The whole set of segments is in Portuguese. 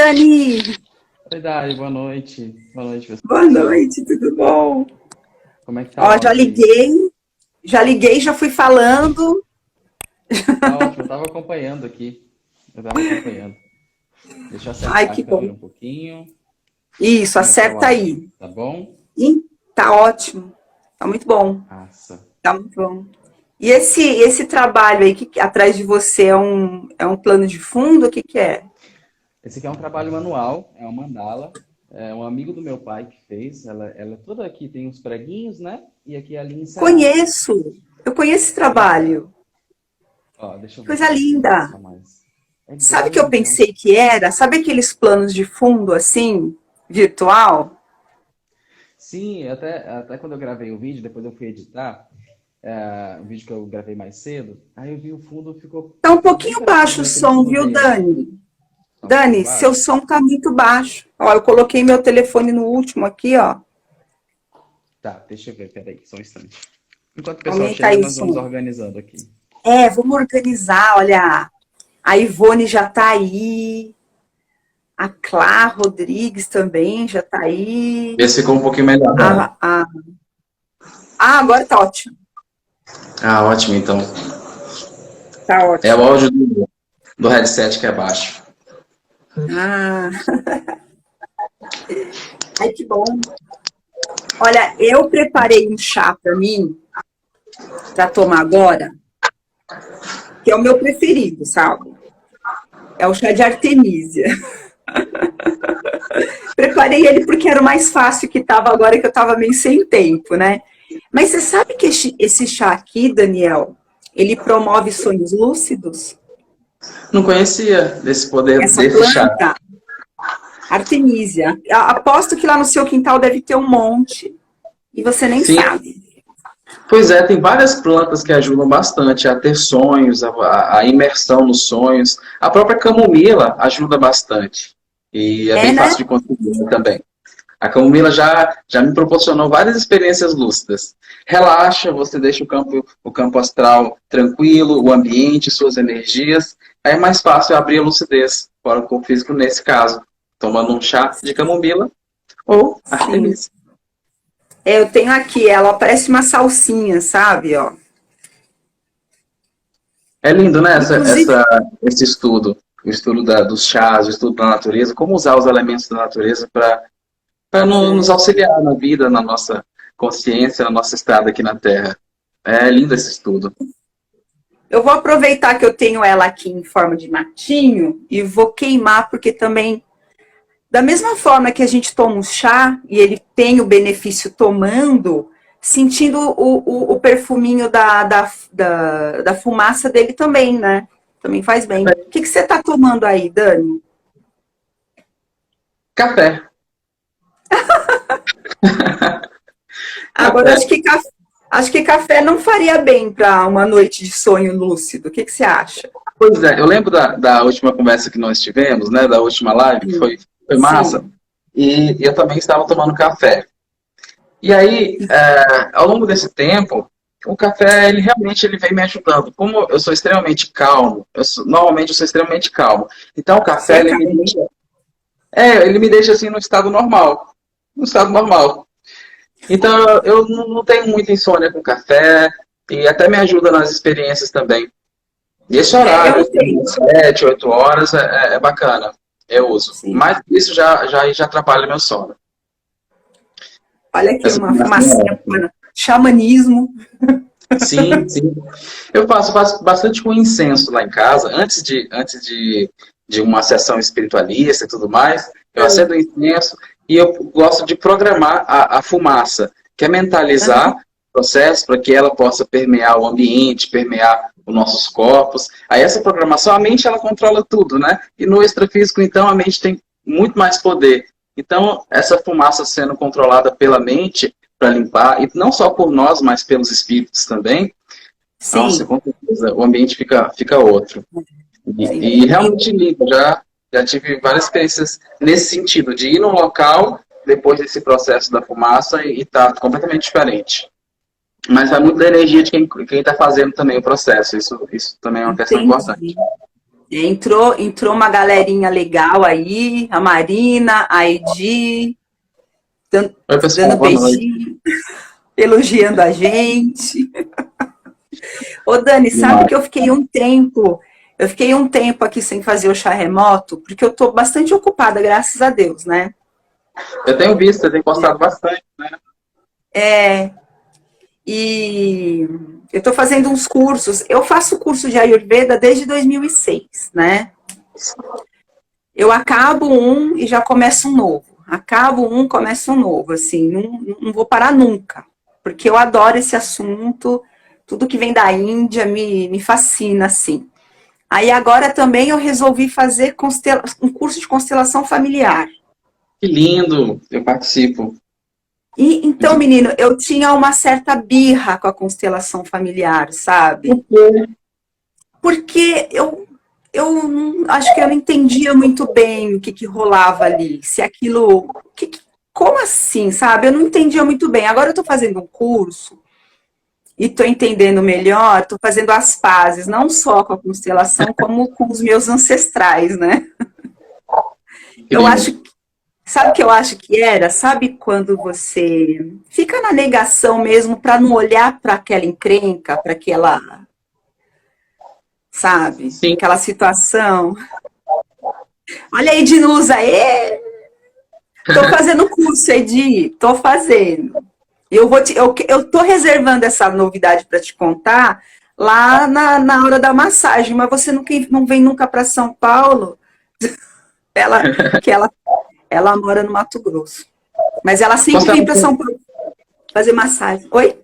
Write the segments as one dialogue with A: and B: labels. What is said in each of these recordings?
A: Dani!
B: Oi, Dari, boa noite. Boa noite,
A: Boa
B: pessoal.
A: noite, tudo bom?
B: Como é que tá o
A: Ó,
B: áudio aí?
A: já liguei, já fui falando.
B: Tá ótimo, eu tava acompanhando aqui. Eu tava acompanhando. Deixa eu
A: Ai,
B: acertar a
A: que bom.
B: câmera um pouquinho.
A: Isso,
B: Como é que tá o
A: acerta
B: áudio?
A: aí.
B: Tá bom?
A: Ih, tá ótimo. Tá muito bom.
B: Nossa.
A: Tá muito bom. E esse trabalho aí atrás de você é um plano de fundo? O que que é?
B: Esse aqui é um trabalho manual, é uma mandala. É um amigo do meu pai que fez. Ela é toda aqui, tem uns preguinhos, né? E aqui é a linha em cerámica.
A: Conheço. Eu conheço esse
B: Linha em cerámica.
A: trabalho.
B: Ó, deixa eu ver se
A: Coisa
B: eu consigo
A: linda.
B: mostrar mais. É
A: Sabe o que eu
B: grande, é um...
A: pensei que era? Sabe aqueles planos de fundo assim, virtual?
B: Sim, até quando eu gravei o vídeo, depois eu fui editar. Um vídeo que eu gravei mais cedo, aí eu vi o fundo,
A: Tá um
B: ficou bem
A: pouquinho
B: parecido
A: baixo o
B: naquele
A: som,
B: fundo
A: viu,
B: verde.
A: Dani?
B: Tá um pouquinho
A: Dani, seu
B: baixo?
A: som tá muito baixo. Ó, eu coloquei meu telefone no último aqui, ó.
B: Tá, deixa eu ver, peraí, só um instante. Enquanto o pessoal
A: Aumenta
B: chega,
A: aí o
B: nós vamos
A: som.
B: organizando aqui.
A: É, vamos organizar, olha. A Ivone já tá aí. A Clá Rodrigues também já tá aí.
C: Esse ficou um pouquinho melhor, não.
A: A, a... Ah, agora tá ótimo.
C: Ah, ótimo, então.
A: Tá
C: É o
A: ótimo.
C: áudio do headset que é baixo.
A: Ah, ai que bom. Olha, eu preparei um chá para mim, para tomar agora, que é o meu preferido, sabe? É o chá de Artemisia. Preparei ele porque era o mais fácil que estava agora que eu estava meio sem tempo, né? Mas você sabe que esse chá aqui, Daniel, ele promove sonhos lúcidos?
C: Não conhecia desse poder
A: Essa
C: desse chá.
A: planta, Artemisia. Aposto que lá no seu quintal deve ter um monte e você nem
C: Sim,
A: sabe.
C: pois é, tem várias plantas que ajudam bastante a ter sonhos, a imersão nos sonhos. A própria camomila ajuda bastante. E é
A: É,
C: bem
A: né?
C: fácil de conseguir também. A camomila já me proporcionou várias experiências lúcidas. Relaxa, você deixa o campo astral tranquilo, o ambiente, suas energias. Aí é mais fácil abrir a lucidez para o corpo físico nesse caso, tomando um chá de camomila ou
A: Sim.
C: artemisia.
A: É, eu tenho aqui, ela parece uma salsinha, sabe? Ó.
C: É lindo, né,
A: Inclusive,
C: esse estudo. O estudo dos chás, o estudo da natureza, como usar os elementos da natureza para nos
A: é,
C: auxiliar na vida, na nossa consciência, na nossa estrada aqui na Terra. É lindo esse estudo.
A: eu vou aproveitar que eu tenho ela aqui em forma de matinho e vou queimar, porque também, da mesma forma que a gente toma um chá e ele tem o benefício tomando, sentindo o perfuminho da fumaça dele também, né? Também faz bem. O que você está tomando aí, Dani?
C: Café.
A: Agora,
C: Café.
A: acho que café não faria bem para uma noite de sonho lúcido. O que você acha?
C: Pois é, eu lembro da última conversa que nós tivemos, né, da última live, que foi massa,
A: Sim.
C: e eu também estava tomando café. E aí, ao longo desse tempo, o café, ele realmente ele vem me ajudando. Como eu sou extremamente calmo, normalmente eu sou extremamente calmo, então o
A: Você
C: café,
A: é calmo.
C: ele me deixa assim no estado normal, no estado normal. Então, eu não tenho muita insônia com café, e até me ajuda nas experiências também. E esse
A: É,
C: horário,
A: eu
C: assim,
A: tenho.
C: 7, 8 horas, é bacana. Eu uso.
A: Sim.
C: Mas isso já atrapalha meu sono.
A: Olha aqui,
C: Essa
A: uma
C: combinação é
A: fumacinha
C: ótima.
A: para xamanismo.
C: Sim, sim. Eu faço bastante com incenso lá em casa. Antes de uma sessão espiritualista e tudo mais, eu acendo o incenso e eu gosto de programar a fumaça, que é mentalizar o processo para que ela possa permear o ambiente, permear os nossos corpos. Aí essa programação, a mente ela controla tudo, né? E no extrafísico, então, a mente tem muito mais poder. Então, essa fumaça sendo controlada pela mente para limpar, e não só por nós, mas pelos espíritos também, nossa,
A: Sim,
C: com certeza, o ambiente fica outro.
A: sim.
C: E realmente limpa, já tive várias experiências nesse sentido, de ir num local, depois desse processo da fumaça, e tá completamente diferente. Mas vai muito da energia de quem está fazendo também o processo, isso também é uma questão importante.
A: Entendi. Entrou uma galerinha legal aí, a Marina, a Edi,
C: Oi, pessoal,
A: dando
C: boa noite.
A: beijinho, elogiando a gente. Ô, Dani, sabe
C: Demais.
A: que eu fiquei um tempo aqui sem fazer o chá remoto, porque eu tô bastante ocupada, graças a Deus, né?
C: Eu tenho visto, você tem postado bastante.
A: É, e eu tô fazendo uns cursos, eu faço curso de Ayurveda desde 2006, né? Eu acabo um e já começo um novo. Acabo um, começo um novo, assim, não vou parar nunca, porque eu adoro esse assunto, tudo que vem da Índia me fascina, assim. Aí agora também eu resolvi fazer um curso de constelação familiar.
C: Que lindo, eu participo.
A: E então,
C: Muito
A: menino, eu tinha uma certa birra com a constelação familiar, sabe?
C: bom.
A: Porque acho que eu não entendia muito bem o que rolava ali. Se aquilo. Como assim, sabe? Eu não entendia muito bem. Agora eu estou fazendo um curso e estou entendendo melhor, estou fazendo as pazes, não só com a constelação, como com os meus ancestrais, né?
C: Que
A: Eu
C: lindo.
A: acho que. Sabe o que eu acho que era? Sabe quando você fica na negação mesmo para não olhar para aquela encrenca, para aquela, sabe?
C: Sim,
A: Aquela situação. Olha aí, Dinusa, tô fazendo curso, Edi, tô fazendo. Eu tô reservando essa novidade para te contar lá na hora da massagem, mas você não vem nunca para São Paulo, ela, que ela mora no Mato Grosso. Mas ela sempre vem para
C: constelação
A: São Paulo fazer massagem. Oi?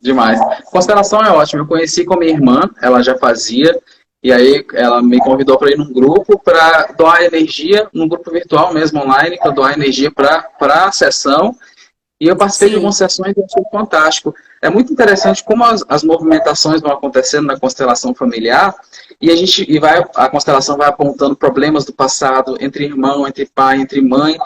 C: demais. Constelação é ótimo. Eu conheci com minha irmã, ela já fazia, e aí ela me convidou para ir num grupo para doar energia, num grupo virtual mesmo online, para doar energia para a sessão. E eu participei de algumas
A: Sim,
C: sessões e achei fantástico. É muito interessante como as movimentações vão acontecendo na constelação familiar a constelação vai apontando problemas do passado entre irmão, entre pai, entre mãe,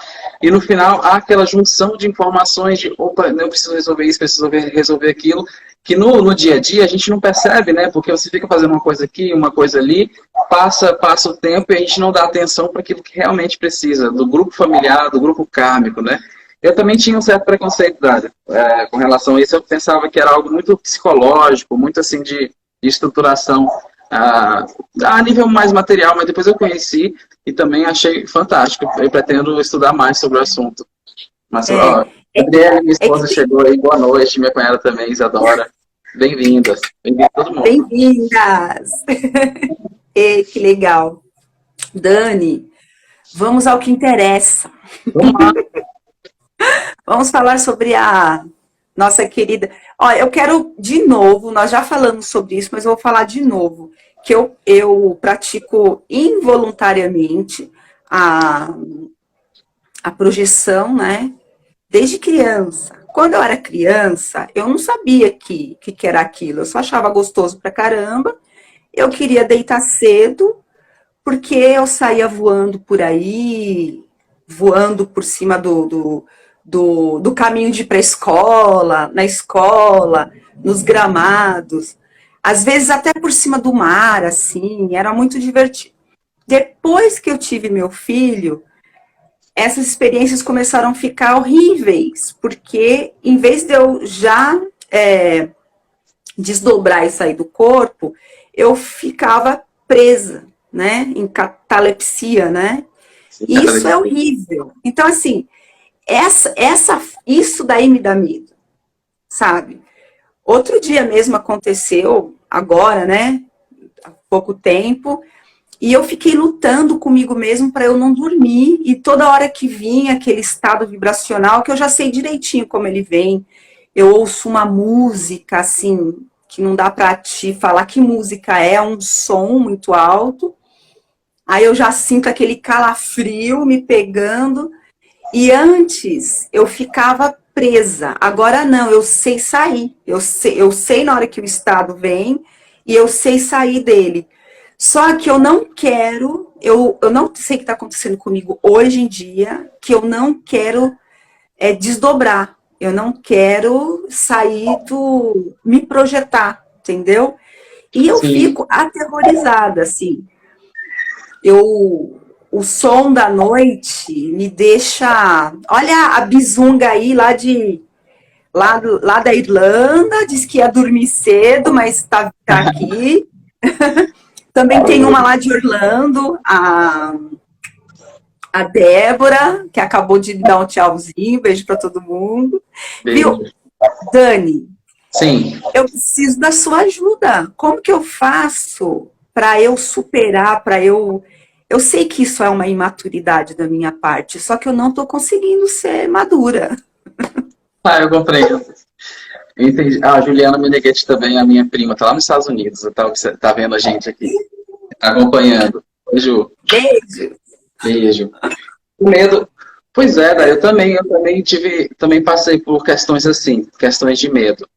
C: e no final há aquela junção de informações de opa, eu preciso resolver isso, preciso resolver aquilo, que no dia a dia a gente não percebe, né? Porque você fica fazendo uma coisa aqui, uma coisa ali, passa o tempo e a gente não dá atenção para aquilo que realmente precisa, do grupo familiar, do grupo kármico, né? Eu também tinha um certo preconceito, Dália, com relação a isso. Eu pensava que era algo muito psicológico, muito assim de estruturação a nível mais material, mas depois eu conheci e também achei fantástico. Eu pretendo estudar mais sobre o assunto. Mas,
A: é,
C: ó, Gabriela, minha
A: é que
C: esposa, chegou aí. Boa noite. Minha cunhada também, Isadora. Bem-vindas. Bem-vindo todo mundo.
A: bem-vindas! Que legal. Dani, vamos ao que interessa.
C: Vamos lá.
A: Vamos falar sobre a nossa querida. Olha, eu quero de novo, nós já falamos sobre isso, mas eu vou falar de novo, que eu pratico involuntariamente a, a projeção, né? Desde criança. Quando eu era criança, eu não sabia que era aquilo. Eu só achava gostoso pra caramba. Eu queria deitar cedo, porque eu saía voando por aí, voando por cima do caminho de ir para a escola, na escola, nos gramados, às vezes até por cima do mar, assim, era muito divertido. Depois que eu tive meu filho, essas experiências começaram a ficar horríveis, porque em vez de eu já desdobrar e sair do corpo, eu ficava presa, né, em catalepsia, né? E isso é horrível. Então, assim, isso daí me dá medo, sabe? Outro dia mesmo aconteceu, agora, né? Há pouco tempo, e eu fiquei lutando comigo mesmo para eu não dormir, e toda hora que vinha aquele estado vibracional, que eu já sei direitinho como ele vem, eu ouço uma música, assim, que não dá para te falar que música é, um som muito alto, aí eu já sinto aquele calafrio me pegando, e antes eu ficava presa, agora não, eu sei sair, eu sei na hora que o estado vem e eu sei sair dele. Só que eu não quero, eu não sei o que está acontecendo comigo hoje em dia, que eu não quero desdobrar, eu não quero sair me projetar, entendeu? E eu
C: Sim.
A: fico aterrorizada, assim. o som da noite me deixa... Olha a bizunga aí lá da Irlanda, diz que ia dormir cedo, mas tá aqui. Também tem uma lá de Orlando, a Débora, que acabou de dar um tchauzinho, beijo para todo mundo.
C: Beijo.
A: Viu, Dani?
C: Sim.
A: Eu preciso da sua ajuda. Como que eu faço para eu superar, Eu sei que isso é uma imaturidade da minha parte, só que eu não estou conseguindo ser madura.
C: Eu compreendo. Entendi. A Juliana Meneghetti também, a minha prima, tá lá nos Estados Unidos. Tá vendo a gente aqui. Tá acompanhando. Oi, Ju.
A: Beijo.
C: Beijo. O medo. Pois é, eu também passei por questões assim, questões de medo.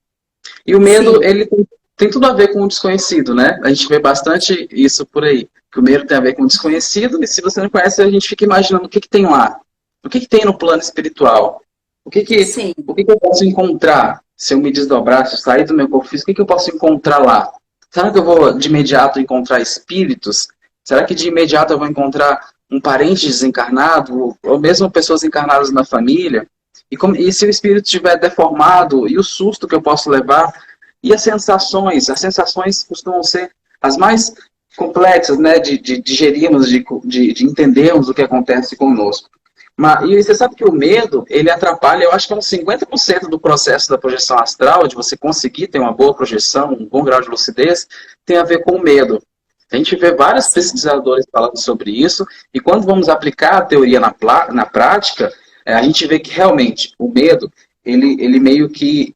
C: E o medo,
A: Sim.
C: ele tem tudo a ver com o desconhecido, né? A gente vê bastante isso por aí. Que o medo tem a ver com o desconhecido, e se você não conhece, a gente fica imaginando o que tem lá. O que tem no plano espiritual? O que eu posso encontrar se eu me desdobrar, se eu sair do meu corpo físico? O que eu posso encontrar lá? Será que eu vou de imediato encontrar espíritos? Será que de imediato eu vou encontrar um parente desencarnado? Ou mesmo pessoas encarnadas na família? E se o espírito estiver deformado? E o susto que eu posso levar? E as sensações? As sensações costumam ser as mais complexas, né? De digerirmos, de entendermos o que acontece conosco. E você sabe que o medo, ele atrapalha, eu acho que é uns 50% do processo da projeção astral, de você conseguir ter uma boa projeção, um bom grau de lucidez, tem a ver com o medo. A gente vê vários pesquisadores falando sobre isso, e quando vamos aplicar a teoria na prática, a gente vê que realmente o medo, ele meio que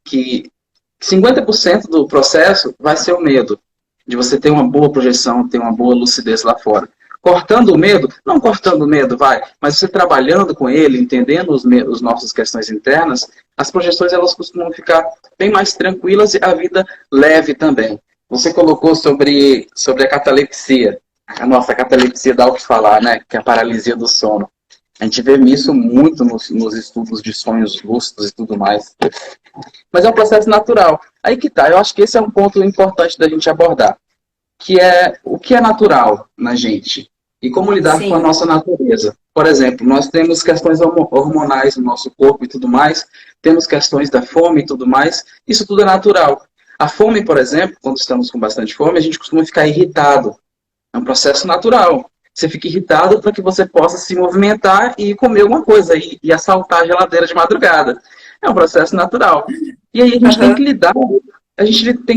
C: 50% do processo vai ser o medo, de você ter uma boa projeção, ter uma boa lucidez lá fora. Cortando o medo, não cortando o medo, mas você trabalhando com ele, entendendo as nossas questões internas, as projeções elas costumam ficar bem mais tranquilas e a vida leve também. Você colocou sobre a catalepsia. A catalepsia dá o que falar, né? Que é a paralisia do sono. A gente vê isso muito nos estudos de sonhos lúcidos e tudo mais. Mas é um processo natural. Aí que tá, eu acho que esse é um ponto importante da gente abordar. Que é o que é natural na gente e como lidar com a nossa natureza. Por exemplo, nós temos questões hormonais no nosso corpo e tudo mais, temos questões da fome e tudo mais, isso tudo é natural. A fome, por exemplo, quando estamos com bastante fome, a gente costuma ficar irritado. É um processo natural. Você fica irritado para que você possa se movimentar e comer alguma coisa e assaltar a geladeira de madrugada. É um processo natural. E aí a gente tem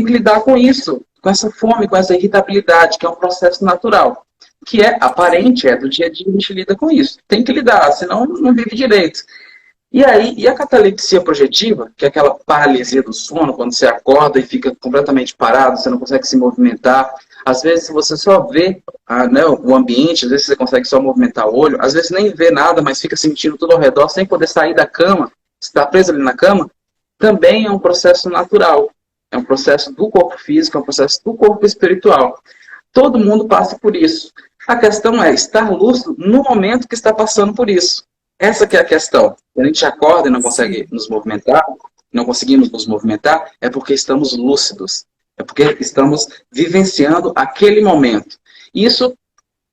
C: que lidar com isso, com essa fome, com essa irritabilidade, que é um processo natural, que é aparente, do dia a dia a gente lida com isso. Tem que lidar, senão não vive direito. E a catalepsia projetiva, que é aquela paralisia do sono, quando você acorda e fica completamente parado, você não consegue se movimentar. Às vezes você só vê o ambiente, às vezes você consegue só movimentar o olho, às vezes nem vê nada, mas fica sentindo tudo ao redor, sem poder sair da cama, está preso ali na cama, também é um processo natural. É um processo do corpo físico, é um processo do corpo espiritual. Todo mundo passa por isso. A questão é estar lúcido no momento que está passando por isso. Essa que é a questão. Quando a gente acorda e não consegue nos movimentar, não conseguimos nos movimentar, é porque estamos lúcidos. É porque estamos vivenciando aquele momento. Isso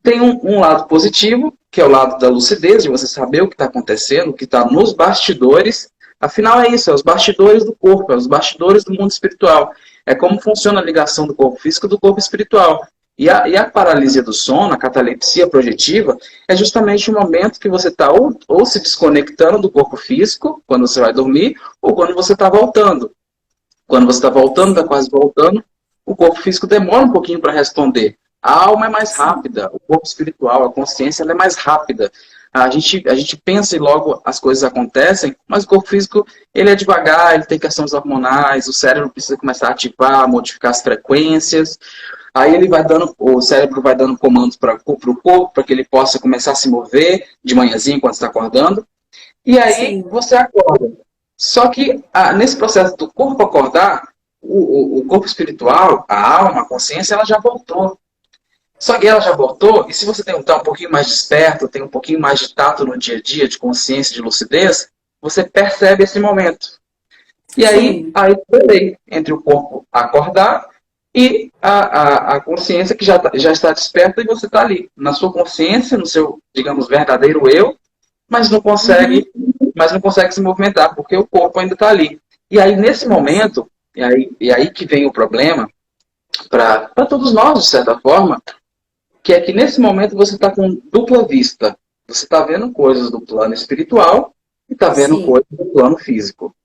C: tem um lado positivo, que é o lado da lucidez, de você saber o que está acontecendo, o que está nos bastidores. Afinal, é isso, é os bastidores do corpo, é os bastidores do mundo espiritual. É como funciona a ligação do corpo físico e do corpo espiritual. E a paralisia do sono, a catalepsia projetiva, é justamente o momento que você está ou se desconectando do corpo físico, quando você vai dormir, ou quando você está voltando. Quando você está voltando, está quase voltando, o corpo físico demora um pouquinho para responder. A alma é mais rápida, o corpo espiritual, a consciência ela é mais rápida. A gente pensa e logo as coisas acontecem, mas o corpo físico ele é devagar, ele tem questões hormonais, o cérebro precisa começar a ativar, modificar as frequências. Aí o cérebro vai dando comandos para o corpo, para que ele possa começar a se mover de manhãzinho quando está acordando. E aí você acorda. Só que nesse processo do corpo acordar, o corpo espiritual, a alma, a consciência, ela já voltou. Só que ela já voltou, e se você está um pouquinho mais desperto, tem um pouquinho mais de tato no dia a dia, de consciência, de lucidez, você percebe esse momento. E aí eu entre o corpo acordar e a consciência que já está desperta e você está ali, na sua consciência, no seu, digamos, verdadeiro eu, mas não consegue, mas não consegue se movimentar, porque o corpo ainda está ali. E aí, nesse momento, e aí que vem o problema, para todos nós, de certa forma, que é que nesse momento você está com dupla vista. Você está vendo coisas do plano espiritual e está vendo
A: Sim.
C: coisas do plano físico.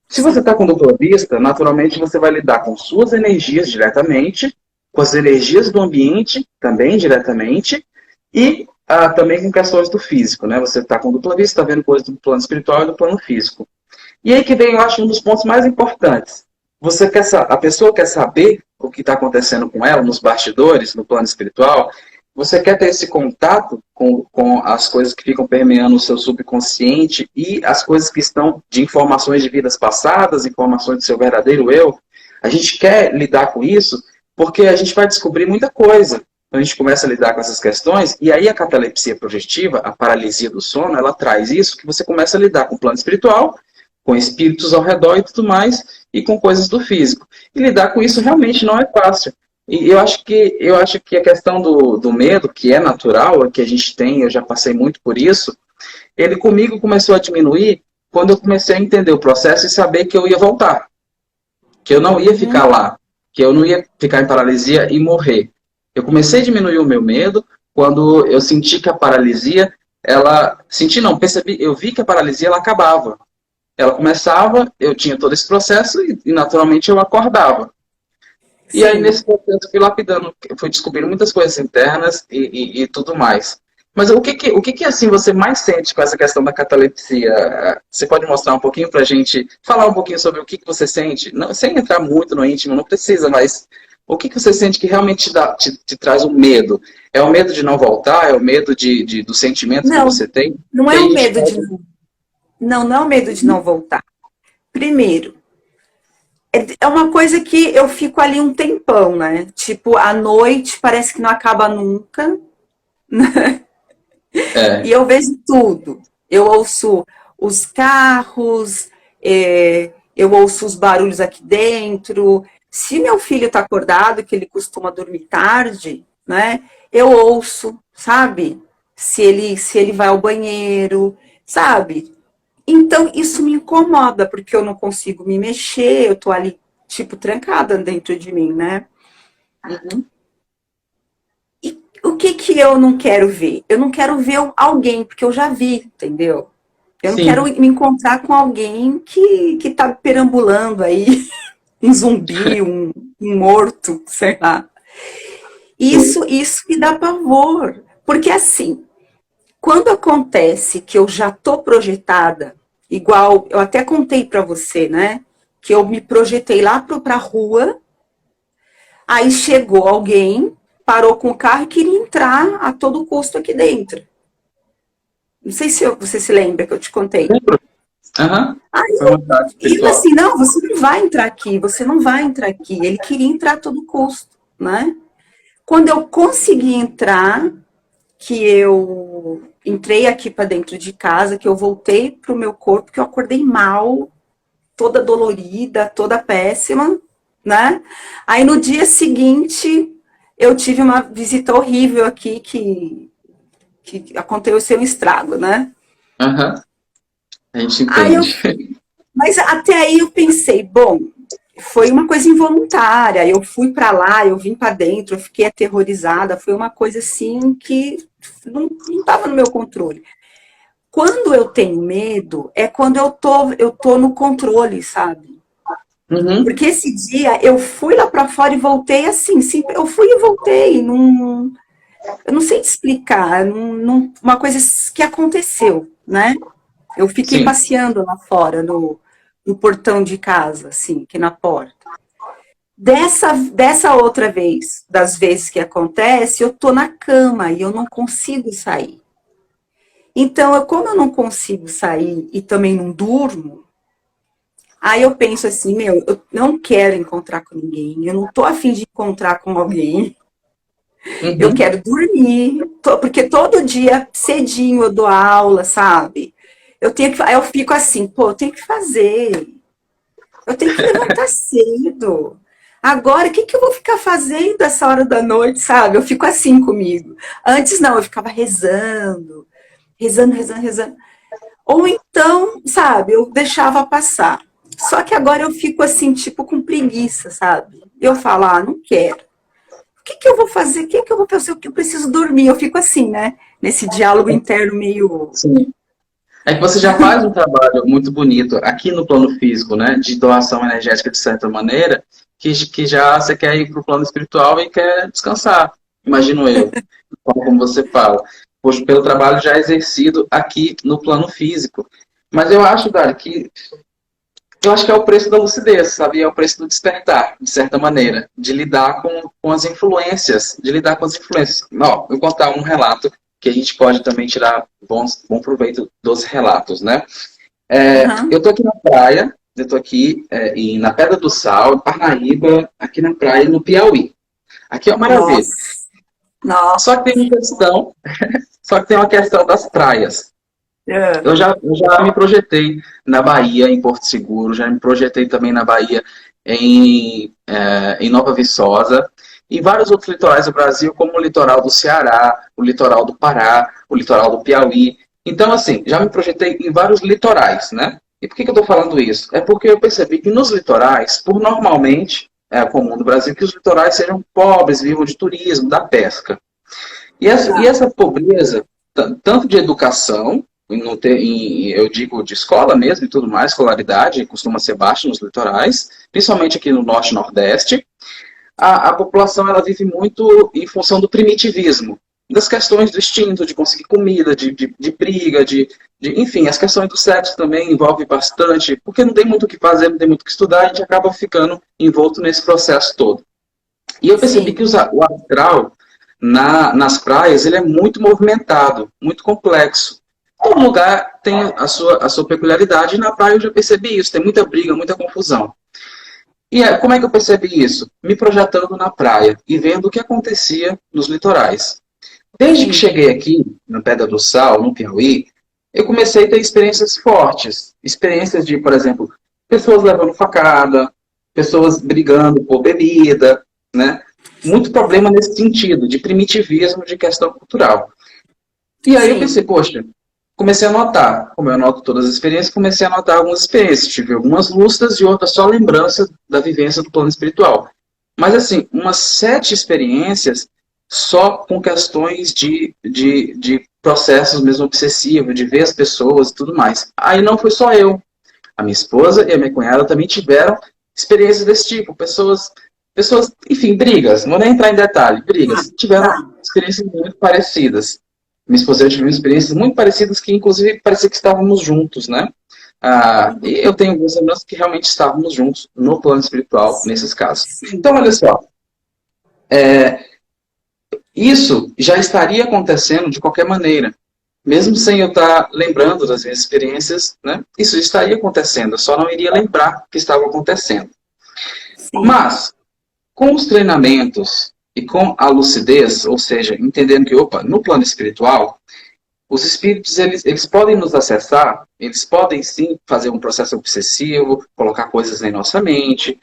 C: Se você está com dupla vista, naturalmente você vai lidar com suas energias diretamente, com as energias do ambiente também diretamente, e também com questões do físico, né? Você está com dupla vista, está vendo coisas do plano espiritual e do plano físico. E aí que vem, eu acho, um dos pontos mais importantes. A pessoa quer saber o que está acontecendo com ela nos bastidores, no plano espiritual. Você quer ter esse contato com as coisas que ficam permeando o seu subconsciente e as coisas que estão de informações de vidas passadas, informações do seu verdadeiro eu. A gente quer lidar com isso porque a gente vai descobrir muita coisa. Quando a gente começa a lidar com essas questões, e aí a catalepsia projetiva, a paralisia do sono, ela traz isso, que você começa a lidar com o plano espiritual, com espíritos ao redor e tudo mais, e com coisas do físico. E lidar com isso realmente não é fácil. E eu acho que a questão do medo, que é natural, que a gente tem, eu já passei muito por isso, ele comigo começou a diminuir quando eu comecei a entender o processo e saber que eu ia voltar. Que eu não ia ficar lá. Que eu não ia ficar em paralisia e morrer. Eu comecei a diminuir o meu medo quando eu senti que a paralisia, percebi, eu vi que a paralisia ela acabava. Ela começava, eu tinha todo esse processo e naturalmente eu acordava. E aí,
A: Sim.
C: nesse processo, eu fui lapidando, fui descobrindo muitas coisas internas e tudo mais. Mas o que assim, você mais sente com essa questão da catalepsia? Você pode mostrar um pouquinho pra gente, falar um pouquinho sobre o que você sente? Não, sem entrar muito no íntimo, não precisa, mas o que você sente que realmente te traz um medo? É o medo de não voltar? É o medo dos sentimentos que
A: Não,
C: você tem?
A: não
C: E
A: é
C: aí a
A: o
C: gente
A: medo de
C: pode...
A: não é o medo de não voltar. Primeiro, é uma coisa que eu fico ali um tempão, né? Tipo, à noite parece que não acaba nunca. E
C: É,
A: eu vejo tudo. Eu ouço os carros, eu ouço os barulhos aqui dentro. Se meu filho está acordado, que ele costuma dormir tarde, né? Eu ouço, sabe? Se ele vai ao banheiro, sabe? Então isso me incomoda, porque eu não consigo me mexer, eu tô ali, tipo, trancada dentro de mim, né?
C: uhum.
A: O que que eu não quero ver? Eu não quero ver alguém, porque eu já vi, entendeu? Eu não quero
C: Sim,
A: me encontrar com alguém que tá perambulando aí, um zumbi, um morto, sei lá. Isso me dá pavor. Porque assim, quando acontece que eu já tô projetada, igual eu até contei pra você, né? Que eu me projetei lá pra rua, aí chegou alguém, parou com o carro e queria entrar a todo custo aqui dentro. Não sei se você se lembra que eu te contei.
C: lembro. Aham.
A: Aí
C: Foi uma tarde
A: eu
C: espiritual.
A: assim, não, você não vai entrar aqui, você não vai entrar aqui. Ele queria entrar a todo custo, né? Quando eu consegui entrar, que eu entrei aqui para dentro de casa, que eu voltei pro meu corpo, que eu acordei mal, toda dolorida, toda péssima, né? Aí no dia seguinte eu tive uma visita horrível aqui que aconteceu um estrago, né?
C: Aham. A gente
A: Aí eu,
C: entende.
A: mas até aí eu pensei, bom, foi uma coisa involuntária. Eu fui para lá, eu vim para dentro, eu fiquei aterrorizada. Foi uma coisa assim que não estava no meu controle. Quando eu tenho medo, é quando eu tô no controle, sabe?
C: Uhum.
A: Porque esse dia eu fui lá para fora e voltei assim, sim, eu fui e voltei, eu não sei te explicar, uma coisa que aconteceu, né? Eu fiquei
C: Sim.
A: passeando lá fora, no portão de casa, assim, aqui na porta. Dessa outra vez, das vezes que acontece, eu tô na cama e eu não consigo sair. Então, como eu não consigo sair e também não durmo, aí eu penso assim, meu, eu não quero encontrar com ninguém, eu não tô afim de encontrar com alguém, eu
C: Uhum.
A: quero dormir, porque todo dia, cedinho, eu dou aula, sabe? Aí eu fico assim, pô, eu tenho que fazer, eu tenho que levantar cedo. Agora, o que, que eu vou ficar fazendo essa hora da noite, sabe? Eu fico assim comigo. Antes, não, eu ficava rezando, rezando, rezando, rezando. Ou então, sabe, eu deixava passar. Só que agora eu fico assim, tipo, com preguiça, sabe? Eu falo, ah, não quero. O que, que eu vou fazer? O que, que eu vou fazer? O que eu preciso dormir? Eu fico assim, né? Nesse diálogo interno meio...
C: Sim. É que você já faz um trabalho muito bonito aqui no plano físico, né? De doação energética, de certa maneira, que já você quer ir para o plano espiritual e quer descansar. Imagino eu, como você fala. Poxa, pelo trabalho já exercido aqui no plano físico. Mas eu acho, Dari, que eu acho que é o preço da lucidez, sabe? É o preço do despertar, de certa maneira, de lidar com as influências, de lidar com as influências. Ó, eu vou contar um relato que a gente pode também tirar bom proveito dos relatos, né?
A: Uhum.
C: Eu tô aqui na praia, eu tô aqui na Pedra do Sal, em Parnaíba, aqui na praia, no Piauí. Aqui é uma maravilha.
A: Nossa, nossa.
C: Só que tem uma questão das praias. Eu já me projetei na Bahia, em Porto Seguro, já me projetei também na Bahia, em Nova Viçosa, e vários outros litorais do Brasil, como o litoral do Ceará, o litoral do Pará, o litoral do Piauí. Então, assim, já me projetei em vários litorais, né? E por que eu estou falando isso? É porque eu percebi que nos litorais, por normalmente, é comum no Brasil que os litorais sejam pobres, vivam de turismo, da pesca. E essa pobreza, tanto de educação, eu digo de escola mesmo e tudo mais, escolaridade costuma ser baixa nos litorais, principalmente aqui no norte e nordeste, a população ela vive muito em função do primitivismo, das questões do instinto, de conseguir comida, de briga, enfim, as questões do sexo também envolvem bastante, porque não tem muito o que fazer, não tem muito o que estudar, a gente acaba ficando envolto nesse processo todo. E eu percebi
A: Sim,
C: que o astral nas praias ele é muito movimentado, muito complexo. Todo lugar tem a sua peculiaridade, e na praia eu já percebi isso, tem muita briga, muita confusão. E como é que eu percebi isso? Me projetando na praia e vendo o que acontecia nos litorais. Desde que
A: sim.
C: cheguei aqui, na Pedra do Sal, no Piauí, eu comecei a ter experiências fortes. Experiências de, por exemplo, pessoas levando facada, pessoas brigando por bebida, né? Muito problema nesse sentido, de primitivismo, de questão cultural. E aí eu
A: Sim.
C: pensei, poxa, comecei a anotar. Como eu anoto todas as experiências, comecei a anotar algumas experiências. Tive algumas lúcidas e outras só lembranças da vivência do plano espiritual. Mas, assim, umas 7 experiências só com questões de processos mesmo obsessivos, de ver as pessoas e tudo mais. Aí não foi só eu. A minha esposa e a minha cunhada também tiveram experiências desse tipo. Pessoas, enfim, brigas. Não vou nem entrar em detalhe.
A: Ah,
C: Brigas. Tiveram
A: tá.
C: experiências muito parecidas. Minha esposa e eu tivemos experiências muito parecidas que, inclusive, parecia que estávamos juntos, né? E eu tenho algumas lembranças que realmente estávamos juntos no plano espiritual, nesses casos.
A: Sim.
C: Então, olha só. Isso já estaria acontecendo de qualquer maneira. Mesmo sem eu estar lembrando das minhas experiências, né? Isso estaria acontecendo. Eu só não iria lembrar que estava acontecendo.
A: Sim.
C: Mas, com os treinamentos e com a lucidez, ou seja, entendendo que, opa, no plano espiritual, os espíritos, eles podem nos acessar, eles podem sim fazer um processo obsessivo, colocar coisas em nossa mente,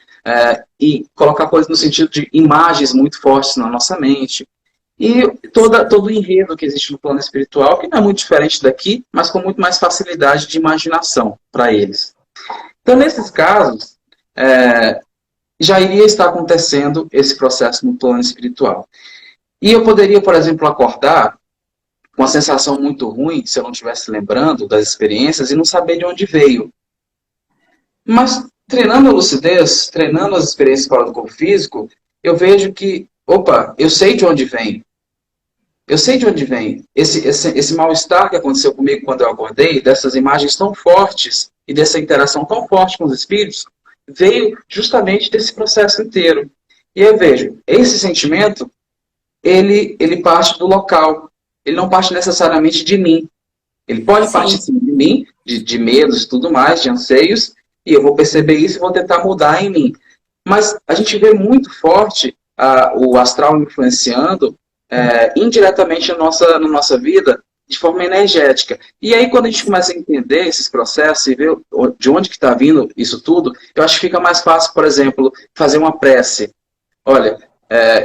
C: e colocar coisas no sentido de imagens muito fortes na nossa mente. E todo o enredo que existe no plano espiritual, que não é muito diferente daqui, mas com muito mais facilidade de imaginação para eles. Então, nesses casos, já iria estar acontecendo esse processo no plano espiritual. E eu poderia, por exemplo, acordar com uma sensação muito ruim, se eu não estivesse lembrando das experiências e não saber de onde veio. Mas treinando a lucidez, treinando as experiências fora do corpo físico, eu vejo que, opa, eu sei de onde vem. Eu sei de onde vem. Esse mal-estar que aconteceu comigo quando eu acordei, dessas imagens tão fortes e dessa interação tão forte com os espíritos, veio justamente desse processo inteiro. E eu vejo, esse sentimento, ele parte do local. Ele não parte necessariamente de mim. Ele pode partir
A: Sim.
C: sim, de mim, de medos e tudo mais, de anseios, e eu vou perceber isso e vou tentar mudar em mim. Mas a gente vê muito forte o astral influenciando indiretamente na nossa vida de forma energética. E aí, quando a gente começa a entender esses processos e ver de onde que está vindo isso tudo, eu acho que fica mais fácil, por exemplo, fazer uma prece. Olha,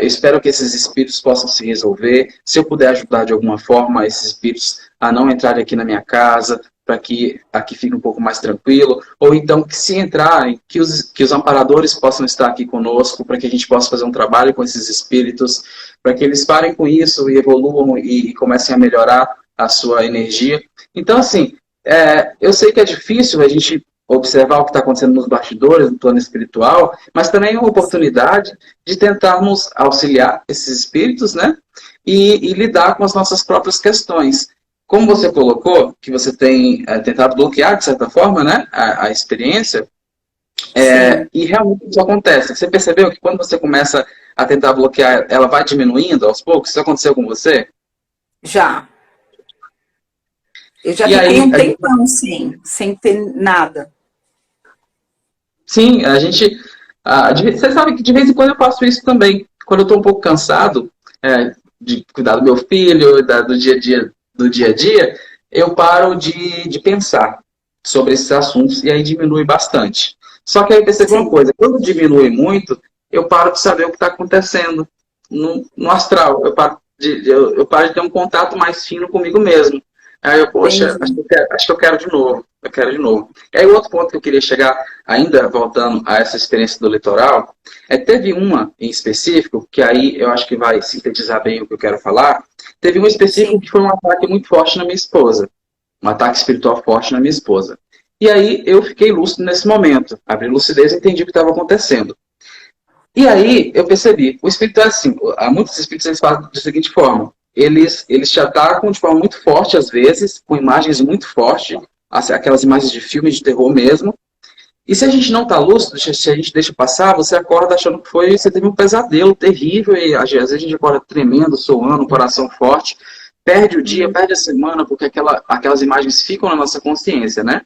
C: eu espero que esses espíritos possam se resolver. Se eu puder ajudar de alguma forma esses espíritos a não entrarem aqui na minha casa, para que aqui fique um pouco mais tranquilo, ou então que se entrarem, que os amparadores possam estar aqui conosco, para que a gente possa fazer um trabalho com esses espíritos, para que eles parem com isso e evoluam e comecem a melhorar a sua energia. Então, assim, eu sei que é difícil a gente observar o que está acontecendo nos bastidores, no plano espiritual, mas também é uma oportunidade de tentarmos auxiliar esses espíritos, né? E lidar com as nossas próprias questões. Como você colocou, que você tem tentado bloquear, de certa forma, né, a experiência, e realmente isso acontece. Você percebeu que quando você começa a tentar bloquear, ela vai diminuindo aos poucos? Isso aconteceu com você?
A: Já. Eu já
C: E
A: fiquei
C: aí,
A: um tempão sem ter nada.
C: Sim, a gente... você sabe que de vez em quando eu faço isso também. Quando eu estou um pouco cansado de cuidar do meu filho, do dia a dia, eu paro de pensar sobre esses assuntos e aí diminui bastante. Só que aí eu percebo uma coisa, quando diminui muito, eu paro de saber o que está acontecendo no astral. Eu paro de ter um contato mais fino comigo mesmo. Aí eu, poxa, acho que eu quero de novo. Eu quero de novo. E aí o outro ponto que eu queria chegar, ainda voltando a essa experiência do litoral, teve uma em específico, que aí eu acho que vai sintetizar bem o que eu quero falar. Teve um específico que foi um ataque muito forte na minha esposa. Um ataque espiritual forte na minha esposa. E aí eu fiquei lúcido nesse momento. Abri lucidez e entendi o que estava acontecendo. E aí eu percebi, o espírito é assim, há muitos espíritos eles fazem da seguinte forma. Eles te atacam de forma muito forte, às vezes, com imagens muito fortes, aquelas imagens de filme de terror mesmo. E se a gente não está lúcido, se a gente deixa passar, você acorda achando que você teve um pesadelo terrível, e às vezes a gente acorda tremendo, suando, coração forte, perde o dia, perde a semana, porque aquelas imagens ficam na nossa consciência, né?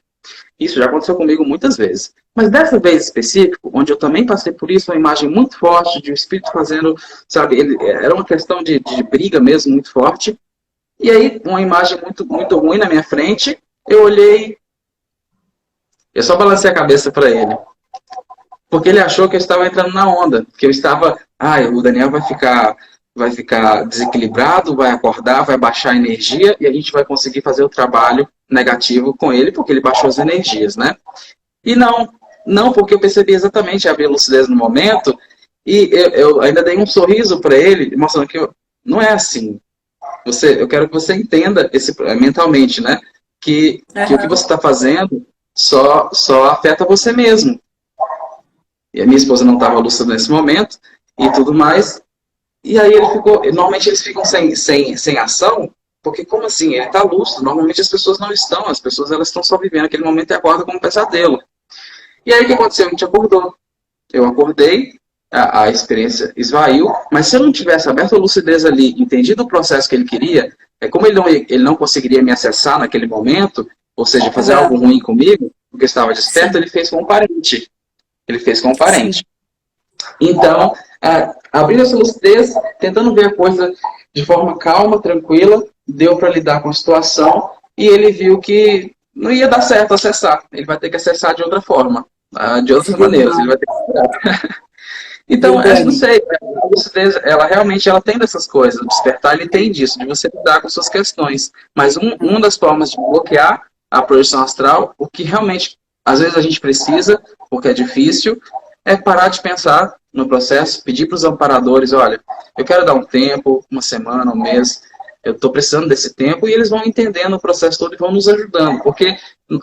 C: Isso já aconteceu comigo muitas vezes. Mas dessa vez específico, onde eu também passei por isso, uma imagem muito forte de um espírito fazendo, sabe, era uma questão de briga mesmo, muito forte. E aí, uma imagem muito, muito ruim na minha frente, eu olhei, eu só balancei a cabeça para ele. Porque ele achou que eu estava entrando na onda, que eu estava, o Daniel vai ficar desequilibrado, vai acordar, vai baixar a energia e a gente vai conseguir fazer o trabalho negativo com ele, porque ele baixou as energias, né? E não, porque eu percebi exatamente a minha lucidez no momento e eu ainda dei um sorriso para ele, mostrando que não é assim. Eu quero que você entenda mentalmente, né? Que o que você está fazendo só afeta você mesmo. E a minha esposa não estava lúcida nesse momento e tudo mais. E aí ele ficou... Normalmente eles ficam sem ação, porque como assim? Ele está lúcido. Normalmente as pessoas não estão. As pessoas elas estão só vivendo aquele momento e acordam como um pesadelo. E aí o que aconteceu? A gente acordou. Eu acordei, a experiência esvaiu, mas se eu não tivesse aberto a lucidez ali, entendido o processo que ele queria, como ele não conseguiria me acessar naquele momento, ou seja, fazer algo ruim comigo, porque estava desperto, ele fez com um parente. Ele fez com um parente. Então, abrindo essa lucidez, tentando ver a coisa de forma calma, tranquila, deu para lidar com a situação e ele viu que não ia dar certo acessar. Ele vai ter que acessar de outra forma, de outras maneiras. Ele vai ter que... Então, eu não sei, a lucidez, ela realmente tem dessas coisas. O despertar, ele tem disso, de você lidar com suas questões. Mas uma das formas de bloquear a projeção astral, o que realmente, às vezes a gente precisa, porque é difícil, é parar de pensar no processo, pedir para os amparadores, olha, eu quero dar um tempo, uma semana, um mês, eu estou precisando desse tempo, e eles vão entendendo o processo todo e vão nos ajudando, porque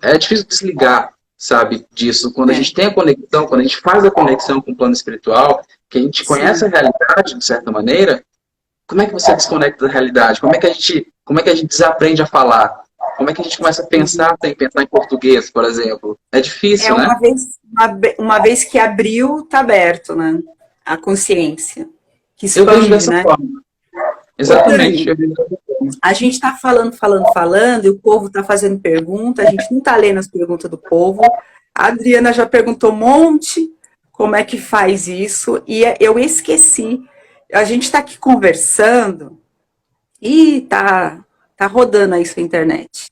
C: é difícil desligar, sabe, disso. Quando a gente tem a conexão, quando a gente faz a conexão com o plano espiritual, que a gente conhece a realidade, de certa maneira, como é que você desconecta da realidade? Como é que a gente desaprende a falar? Como é que a gente começa a pensar sem pensar em português, por exemplo? É difícil, né?
A: Uma vez que abriu, está aberto, né? A consciência. Que expande,
C: eu vejo dessa
A: né?
C: forma. Exatamente.
A: A gente está falando, e o povo está fazendo pergunta, a gente não está lendo as perguntas do povo. A Adriana já perguntou um monte como é que faz isso, e eu esqueci. A gente está aqui conversando e tá Tá rodando aí sua internet.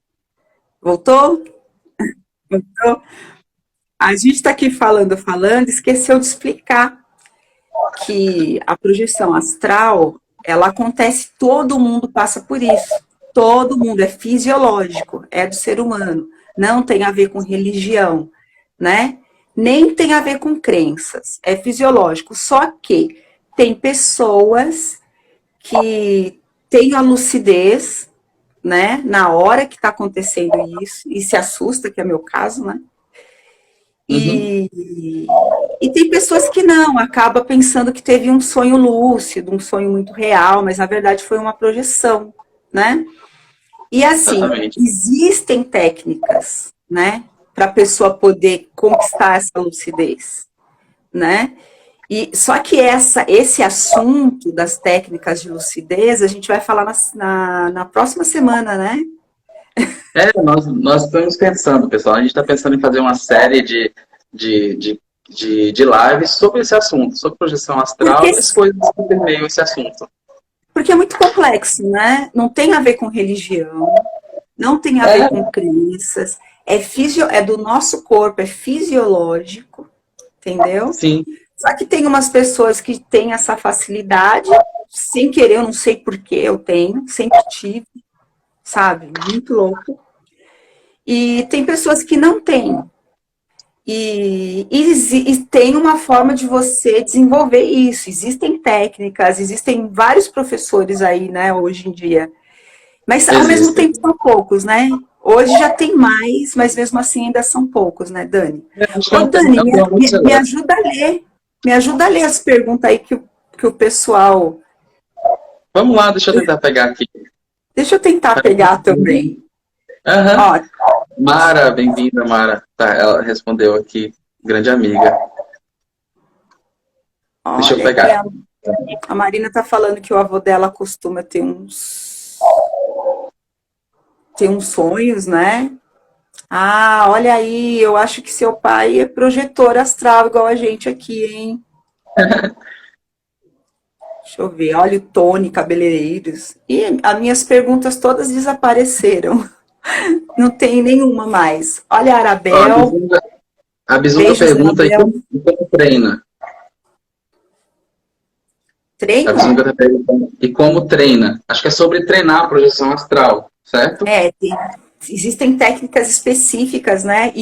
A: Voltou? Voltou? A gente está aqui falando, esqueceu de explicar que a projeção astral, ela acontece, todo mundo passa por isso. Todo mundo, é fisiológico, é do ser humano. Não tem a ver com religião, né? Nem tem a ver com crenças, é fisiológico. Só que tem pessoas que têm a lucidez, né, na hora que está acontecendo isso, e se assusta, que é meu caso, né?
C: Uhum.
A: E tem pessoas que não, acaba pensando que teve um sonho lúcido, um sonho muito real, mas na verdade foi uma projeção, né? E assim,
C: Exatamente.
A: existem técnicas, né, para a pessoa poder conquistar essa lucidez, né? E só que esse assunto das técnicas de lucidez a gente vai falar na próxima semana, né?
C: Nós estamos pensando, pessoal, a gente está pensando em fazer uma série de, de, de lives sobre esse assunto, sobre projeção astral
A: Porque,
C: e as coisas que permeiam esse assunto.
A: porque é muito complexo, né? Não tem a ver com religião, não tem a ver
C: É,
A: com crenças, é do nosso corpo, é fisiológico, entendeu?
C: sim.
A: Só que tem umas pessoas que têm essa facilidade, sem querer, eu não sei por que eu tenho, sempre tive, sabe? Muito louco. E tem pessoas que não têm. E tem uma forma de você desenvolver isso. Existem técnicas, existem vários professores aí, né, hoje em dia. Mas ao mesmo
C: Existem.
A: tempo são poucos, né? Hoje já tem mais, mas mesmo assim ainda são poucos, né, Dani?
C: Acho que
A: Ô, Dani,
C: é um tema muito
A: me
C: severo.
A: ajuda a ler. Me ajuda a ler as perguntas aí que o pessoal.
C: Vamos lá, deixa eu tentar pegar aqui.
A: Deixa eu tentar pegar também.
C: Aham.
A: Ó,
C: Mara, bem-vinda, Mara. Tá, ela respondeu aqui, grande amiga. Deixa eu
A: olha aqui,
C: pegar.
A: a Marina tá falando que o avô dela costuma ter uns sonhos, né? Ah, olha aí, eu acho que seu pai é projetor astral igual a gente aqui, hein? Deixa eu ver, olha o Tony, cabeleireiros. E as minhas perguntas todas desapareceram. Não tem nenhuma mais. Olha a
C: Ó,
A: Arabel,
C: a Bizunga
A: beijos,
C: pergunta
A: Arabel.
C: e como treina? A
A: Treino?
C: Bizunga tá perguntando e como treina? Acho que é sobre treinar a projeção astral, certo?
A: É, existem técnicas específicas, né?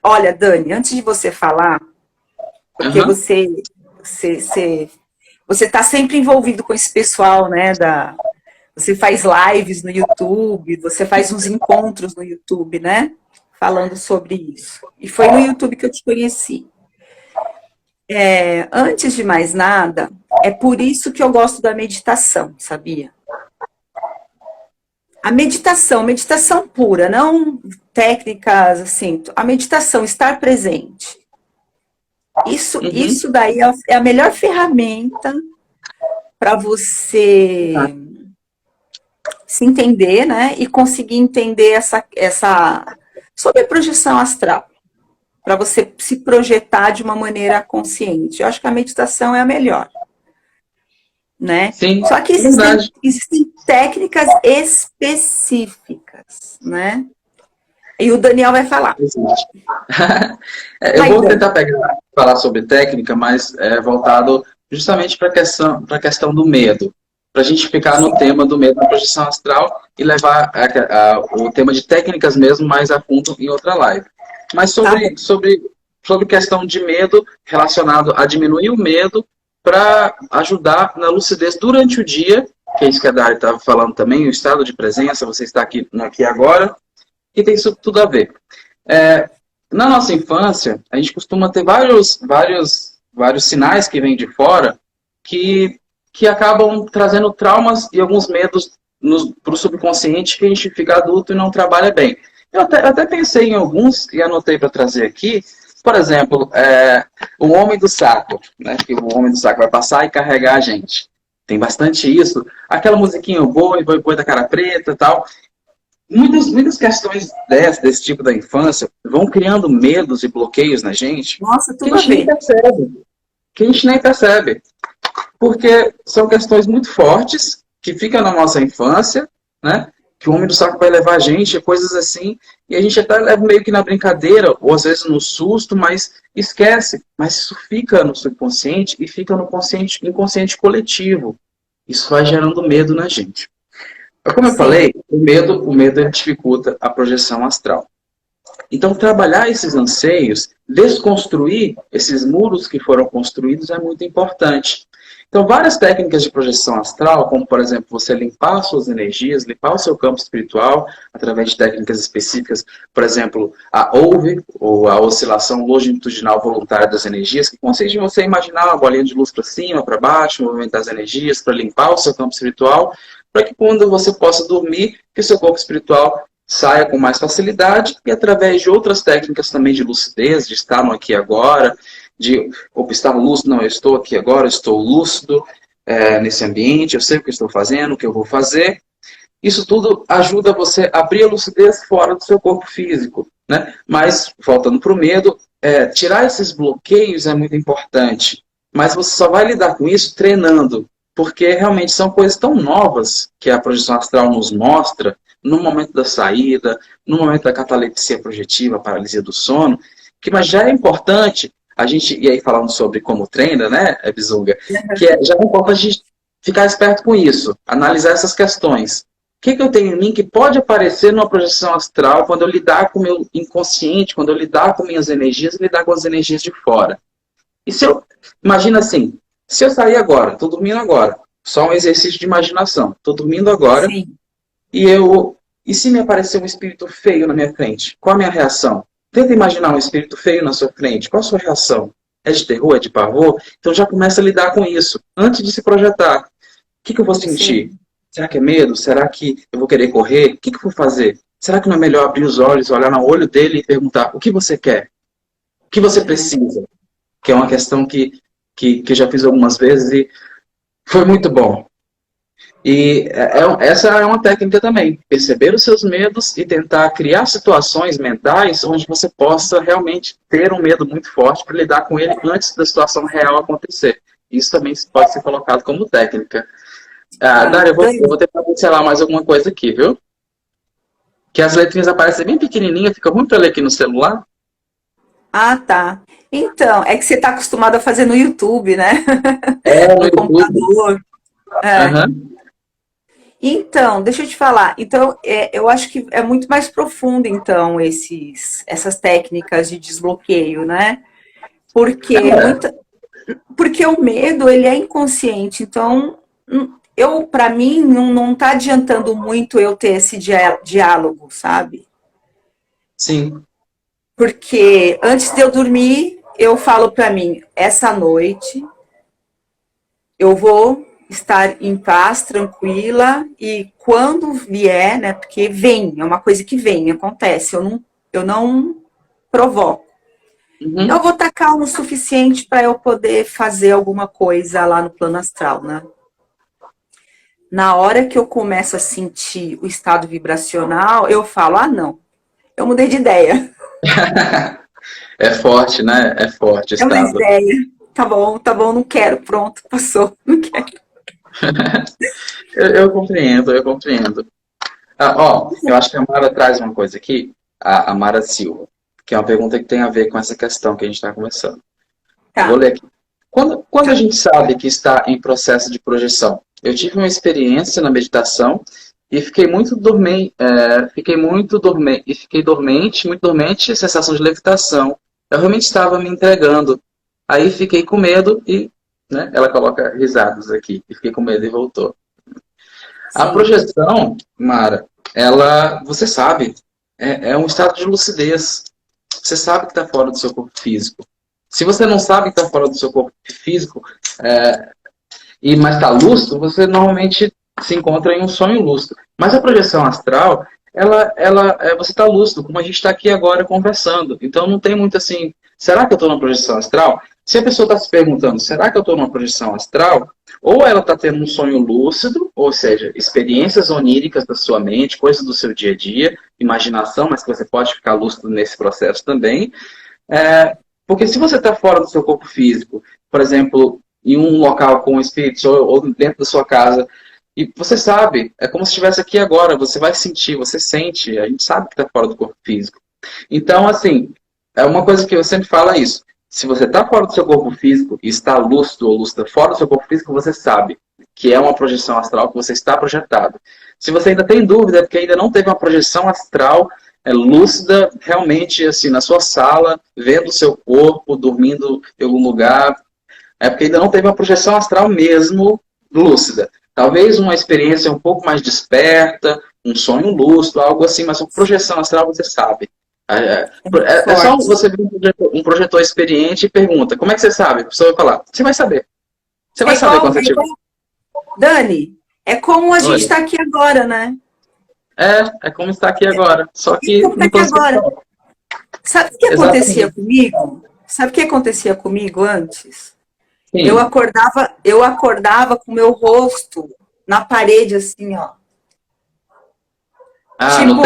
A: Olha, Dani, antes de você falar, porque
C: Aham.
A: você, você está sempre envolvido com esse pessoal, né? Você faz lives no YouTube, você faz uns encontros no YouTube, né? Falando sobre isso. E foi no YouTube que eu te conheci. Antes de mais nada, é por isso que eu gosto da meditação, sabia? A meditação pura, não técnicas assim, a meditação, estar presente.
C: Uhum.
A: Isso daí é a melhor ferramenta para você se entender, né? E conseguir entender sobre a projeção astral, para você se projetar de uma maneira consciente. Eu acho que a meditação é a melhor, né?
C: Sim,
A: Só que
C: é verdade.
A: existem técnicas específicas, né? E o Daniel vai falar.
C: Existe. Eu
A: Vai,
C: vou
A: Dani.
C: tentar falar sobre técnica, mas voltado justamente para a questão do medo. Para a gente ficar no tema do medo na projeção astral e levar o tema de técnicas mesmo mais a fundo em outra live. Mas
A: Tá bom.
C: sobre questão de medo relacionado a diminuir o medo para ajudar na lucidez durante o dia, que é isso que a Dari estava falando também, o estado de presença, você está aqui agora, e tem isso tudo a ver. Na nossa infância, a gente costuma ter vários sinais que vêm de fora que acabam trazendo traumas e alguns medos para o subconsciente que a gente fica adulto e não trabalha bem. Eu até pensei em alguns e anotei para trazer aqui. Por exemplo, o homem do saco, né? Que o homem do saco vai passar e carregar a gente. Tem bastante isso. Aquela musiquinha boi da cara preta e tal. Muitas questões desse tipo da infância vão criando medos e bloqueios na gente
A: Nossa,
C: que
A: tudo
C: a
A: a
C: gente nem
A: ver.
C: percebe. Que a gente nem percebe. Porque são questões muito fortes que ficam na nossa infância, né? que o homem do saco vai levar a gente, coisas assim, e a gente até leva meio que na brincadeira, ou às vezes no susto, mas esquece. Mas isso fica no subconsciente e fica no inconsciente coletivo. Isso vai gerando medo na gente. Como eu falei, o medo ele dificulta a projeção astral. Então, trabalhar esses anseios, desconstruir esses muros que foram construídos é muito importante. Então, várias técnicas de projeção astral, como, por exemplo, você limpar suas energias, limpar o seu campo espiritual, através de técnicas específicas, por exemplo, a OVE, ou a oscilação longitudinal voluntária das energias, que consiste em você imaginar uma bolinha de luz para cima, para baixo, movimentar as energias para limpar o seu campo espiritual, para que quando você possa dormir, que o seu corpo espiritual saia com mais facilidade, e através de outras técnicas também de lucidez, de estar no aqui e agora, de estar lúcido, não, eu estou aqui agora, estou lúcido nesse ambiente, eu sei o que estou fazendo, o que eu vou fazer. Isso tudo ajuda você a abrir a lucidez fora do seu corpo físico, né? Mas, voltando para o medo, tirar esses bloqueios é muito importante. Mas você só vai lidar com isso treinando, porque realmente são coisas tão novas que a projeção astral nos mostra, no momento da saída, no momento da catalepsia projetiva, paralisia do sono, mas já é importante a gente, e aí falando sobre como treina, né, Bizunga, que já é importante a gente ficar esperto com isso, analisar essas questões. O que eu tenho em mim que pode aparecer numa projeção astral quando eu lidar com o meu inconsciente, quando eu lidar com minhas energias e lidar com as energias de fora? E se eu, imagina assim, se eu sair agora, estou dormindo agora, só um exercício de imaginação, estou dormindo agora,
A: Sim.
C: E se me aparecer um espírito feio na minha frente, qual a minha reação? Tenta imaginar um espírito feio na sua frente. Qual a sua reação? É de terror? É de pavor? Então já começa a lidar com isso. Antes de se projetar. O que eu vou sentir? Sim. Será que é medo? Será que eu vou querer correr? O que eu vou fazer? Será que não é melhor abrir os olhos, olhar no olho dele e perguntar: o que você quer? O que você precisa? Que é uma questão que eu já fiz algumas vezes e foi muito bom. E essa é uma técnica também, perceber os seus medos e tentar criar situações mentais onde você possa realmente ter um medo muito forte para lidar com ele antes da situação real acontecer. Isso também pode ser colocado como técnica. Dária, eu vou tentar pincelar mais alguma coisa aqui, viu? Que as letrinhas aparecem bem pequenininhas, fica ruim para ler aqui no celular.
A: Ah, tá. Então, é que você está acostumado a fazer no YouTube, né?
C: No
A: computador.
C: Uhum.
A: Então, deixa eu te falar. Então, eu acho que é muito mais profundo, então, essas técnicas de desbloqueio, né? Porque o medo, ele é inconsciente. Então, para mim, não está adiantando muito eu ter esse diálogo, sabe?
C: Sim.
A: Porque antes de eu dormir, eu falo para mim, essa noite eu vou estar em paz, tranquila, e quando vier, né, porque vem, é uma coisa que vem, acontece, eu não provoco.
C: Uhum.
A: Eu vou estar calmo o suficiente para eu poder fazer alguma coisa lá no plano astral, né? Na hora que eu começo a sentir o estado vibracional, eu falo, não, eu mudei de ideia.
C: É forte, né? É forte o estado.
A: É uma ideia. Tá bom, não quero, pronto, passou, não quero.
C: Eu compreendo. Eu acho que a Mara traz uma coisa aqui, a Mara Silva, que é uma pergunta que tem a ver com essa questão que a gente está conversando.
A: Tá.
C: Vou ler aqui. Quando a gente sabe que está em processo de projeção? Eu tive uma experiência na meditação e fiquei muito dormente, sensação de levitação. Eu realmente estava me entregando. Aí fiquei com medo e, né, ela coloca risadas aqui. E fiquei com medo e voltou. Sim. A projeção, Mara, você sabe, é um estado de lucidez. Você sabe que está fora do seu corpo físico. Se você não sabe que está fora do seu corpo físico, mas está lúcido, você normalmente se encontra em um sonho lúcido. Mas a projeção astral, você está lúcido, como a gente está aqui agora conversando. Então não tem muito assim, será que eu estou numa projeção astral? Se a pessoa está se perguntando, será que eu estou numa projeção astral? Ou ela está tendo um sonho lúcido, ou seja, experiências oníricas da sua mente, coisas do seu dia a dia, imaginação, mas que você pode ficar lúcido nesse processo também. Porque se você está fora do seu corpo físico, por exemplo, em um local com espíritos ou dentro da sua casa, E você sabe, é como se estivesse aqui agora, você vai sentir, você sente, a gente sabe que está fora do corpo físico. Então, assim, é uma coisa que eu sempre falo é isso. Se você está fora do seu corpo físico e está lúcido ou lúcida fora do seu corpo físico, você sabe que é uma projeção astral, que você está projetado. Se você ainda tem dúvida, é porque ainda não teve uma projeção astral lúcida, realmente, assim, na sua sala, vendo o seu corpo, dormindo em algum lugar, é porque ainda não teve uma projeção astral mesmo lúcida. Talvez uma experiência um pouco mais desperta, um sonho lúcido, algo assim, mas uma projeção astral você sabe. É só você ver um projetor experiente e pergunta, como é que você sabe? A pessoa vai falar, você vai saber. Você vai saber quando você tiver.
A: Dani, é como a gente está aqui agora, né?
C: É como está aqui agora. Só que não
A: aqui agora. Sabe o que acontecia comigo? Sabe o que acontecia comigo antes? Sim. Eu acordava com o meu rosto na parede, assim, ó.
C: Tipo,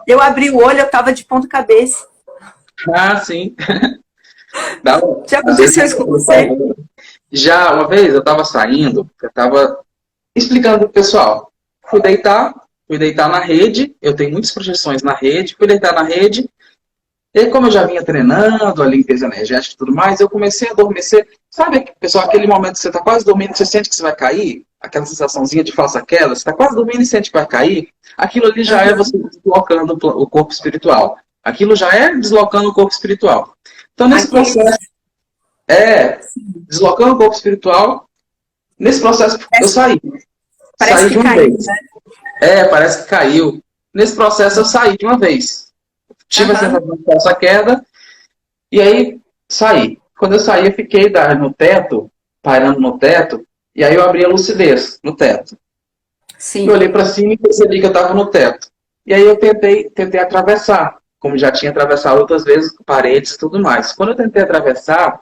A: eu abri o olho, eu tava de ponta cabeça.
C: Sim.
A: Já aconteceu isso com você?
C: Já, uma vez eu tava saindo, eu tava explicando pro pessoal. Fui deitar na rede, eu tenho muitas projeções na rede, fui deitar na rede, e como eu já vinha treinando a limpeza energética e tudo mais, eu comecei a adormecer. Sabe, pessoal, aquele momento que você está quase dormindo, você sente que você vai cair? Aquela sensaçãozinha de falsa queda, você está quase dormindo e sente que vai cair? Aquilo ali já é você deslocando o corpo espiritual. Aquilo já é deslocando o corpo espiritual. Então, nesse processo, deslocando o corpo espiritual, nesse processo eu saí.
A: Parece que caiu, né?
C: Parece que caiu. Nesse processo eu saí de uma vez. Tive a sensação de falsa queda, e aí saí. Quando eu saí, eu fiquei no teto, pairando no teto, e aí eu abri a lucidez no teto.
A: Sim.
C: Eu olhei para cima e percebi que eu estava no teto. E aí eu tentei atravessar, como já tinha atravessado outras vezes, paredes e tudo mais. Quando eu tentei atravessar,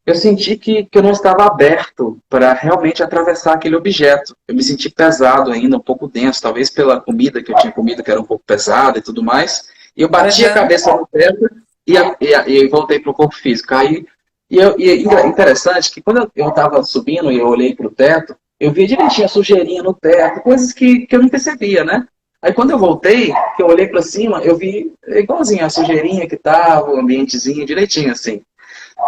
C: eu senti que eu não estava aberto para realmente atravessar aquele objeto. Eu me senti pesado ainda, um pouco denso, talvez pela comida que eu tinha comido, que era um pouco pesada e tudo mais. E eu bati a cabeça no teto e voltei para o corpo físico. Aí, e interessante que quando eu estava subindo e eu olhei para o teto, eu vi direitinho a sujeirinha no teto, coisas que eu não percebia, né? Aí quando eu voltei, que eu olhei para cima, eu vi igualzinho a sujeirinha que estava, o ambientezinho direitinho assim.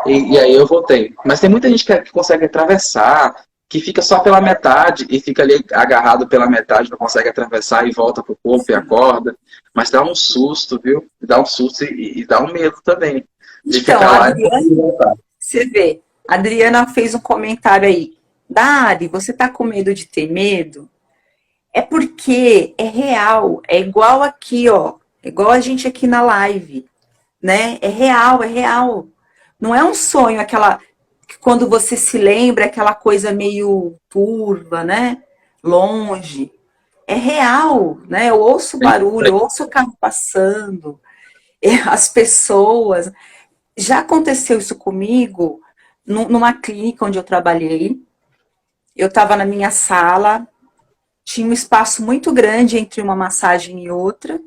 C: E aí eu voltei. Mas tem muita gente que consegue atravessar, que fica só pela metade e fica ali agarrado pela metade, não consegue atravessar e volta pro corpo e acorda. Mas dá um susto, viu? Dá um susto e dá um medo também. De
A: então,
C: ficar lá
A: Adriana, você vê, a Adriana fez um comentário aí. Dari, você tá com medo de ter medo? É porque é real, é igual aqui, ó. É igual a gente aqui na live, né? É real, é real. Não é um sonho, quando você se lembra, aquela coisa meio turva, né? Longe. É real, né? Eu ouço barulho, eu ouço o carro passando, as pessoas. Já aconteceu isso comigo numa clínica onde eu trabalhei. Eu estava na minha sala, tinha um espaço muito grande entre uma massagem e outra,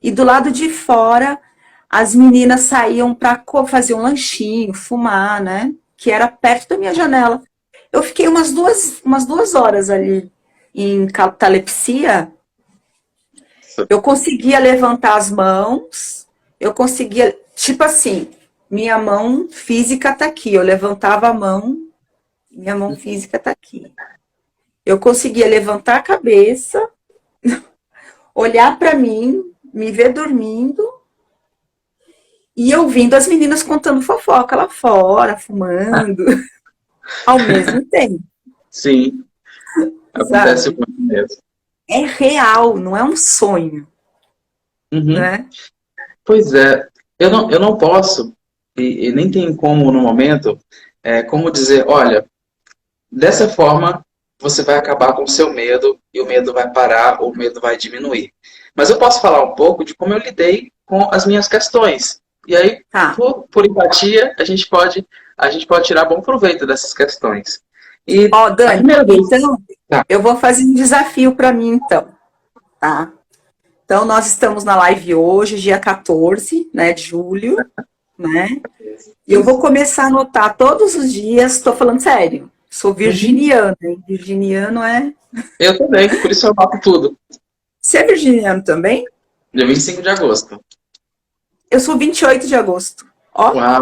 A: e do lado de fora as meninas saíam para fazer um lanchinho, fumar, né? Que era perto da minha janela. Eu fiquei umas duas horas ali em catalepsia. Eu conseguia levantar as mãos, eu conseguia, tipo assim, minha mão física tá aqui, eu levantava a mão, minha mão física tá aqui. Eu conseguia levantar a cabeça, olhar para mim, me ver dormindo, e ouvindo as meninas contando fofoca lá fora, fumando, ao mesmo tempo.
C: Sim, acontece muito mesmo.
A: É real, não é um sonho. Né?
C: Pois é, eu não posso, e nem tem como no momento, como dizer, olha, dessa forma você vai acabar com o seu medo e o medo vai parar ou o medo vai diminuir. Mas eu posso falar um pouco de como eu lidei com as minhas questões. E aí, por empatia, a gente pode tirar bom proveito dessas questões. E
A: Dani, então, eu vou fazer um desafio para mim, então. Tá? Então, nós estamos na live hoje, dia 14, né, de julho, né? E eu vou começar a anotar todos os dias, estou falando sério, Sou virginiana, hein? Virginiano é...
C: Eu também, por isso eu mato tudo.
A: Você é virginiano também?
C: Dia 25 de agosto.
A: Eu sou 28 de agosto. Ó,
C: Uau!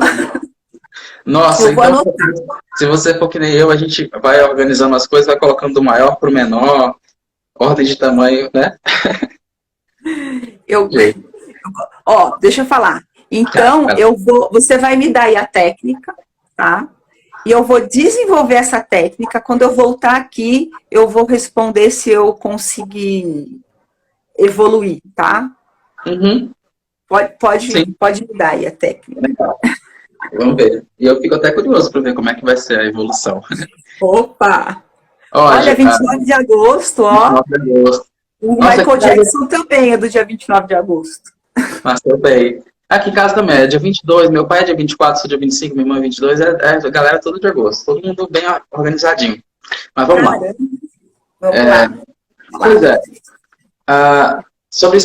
C: Nossa,
A: eu vou
C: então,
A: anotar.
C: se você for que nem eu, a gente vai organizando as coisas, vai colocando do maior para o menor, ordem de tamanho, né?
A: Eu,
C: Gente,
A: ó, deixa eu falar. Então,
C: cara,
A: você vai me dar aí a técnica, tá? E eu vou desenvolver essa técnica. Quando eu voltar aqui, eu vou responder se eu conseguir evoluir, tá?
C: uhum, sim,
A: Pode me dar aí a técnica.
C: legal. Vamos ver. E eu fico até curioso para ver como é que vai ser a evolução.
A: Opa! Olha,
C: Olha,
A: 29 de agosto, ó.
C: 9 de agosto.
A: O
C: Nossa,
A: Michael Jackson também é do dia 29 de agosto.
C: nasceu bem. Aqui em casa também é dia 22, meu pai é dia 24, sou dia 25, minha irmã é 22, a galera toda de agosto. Todo mundo bem organizadinho. Mas vamos lá.
A: Caramba. Vamos lá. Vamos
C: Pois
A: lá.
C: é. Sobre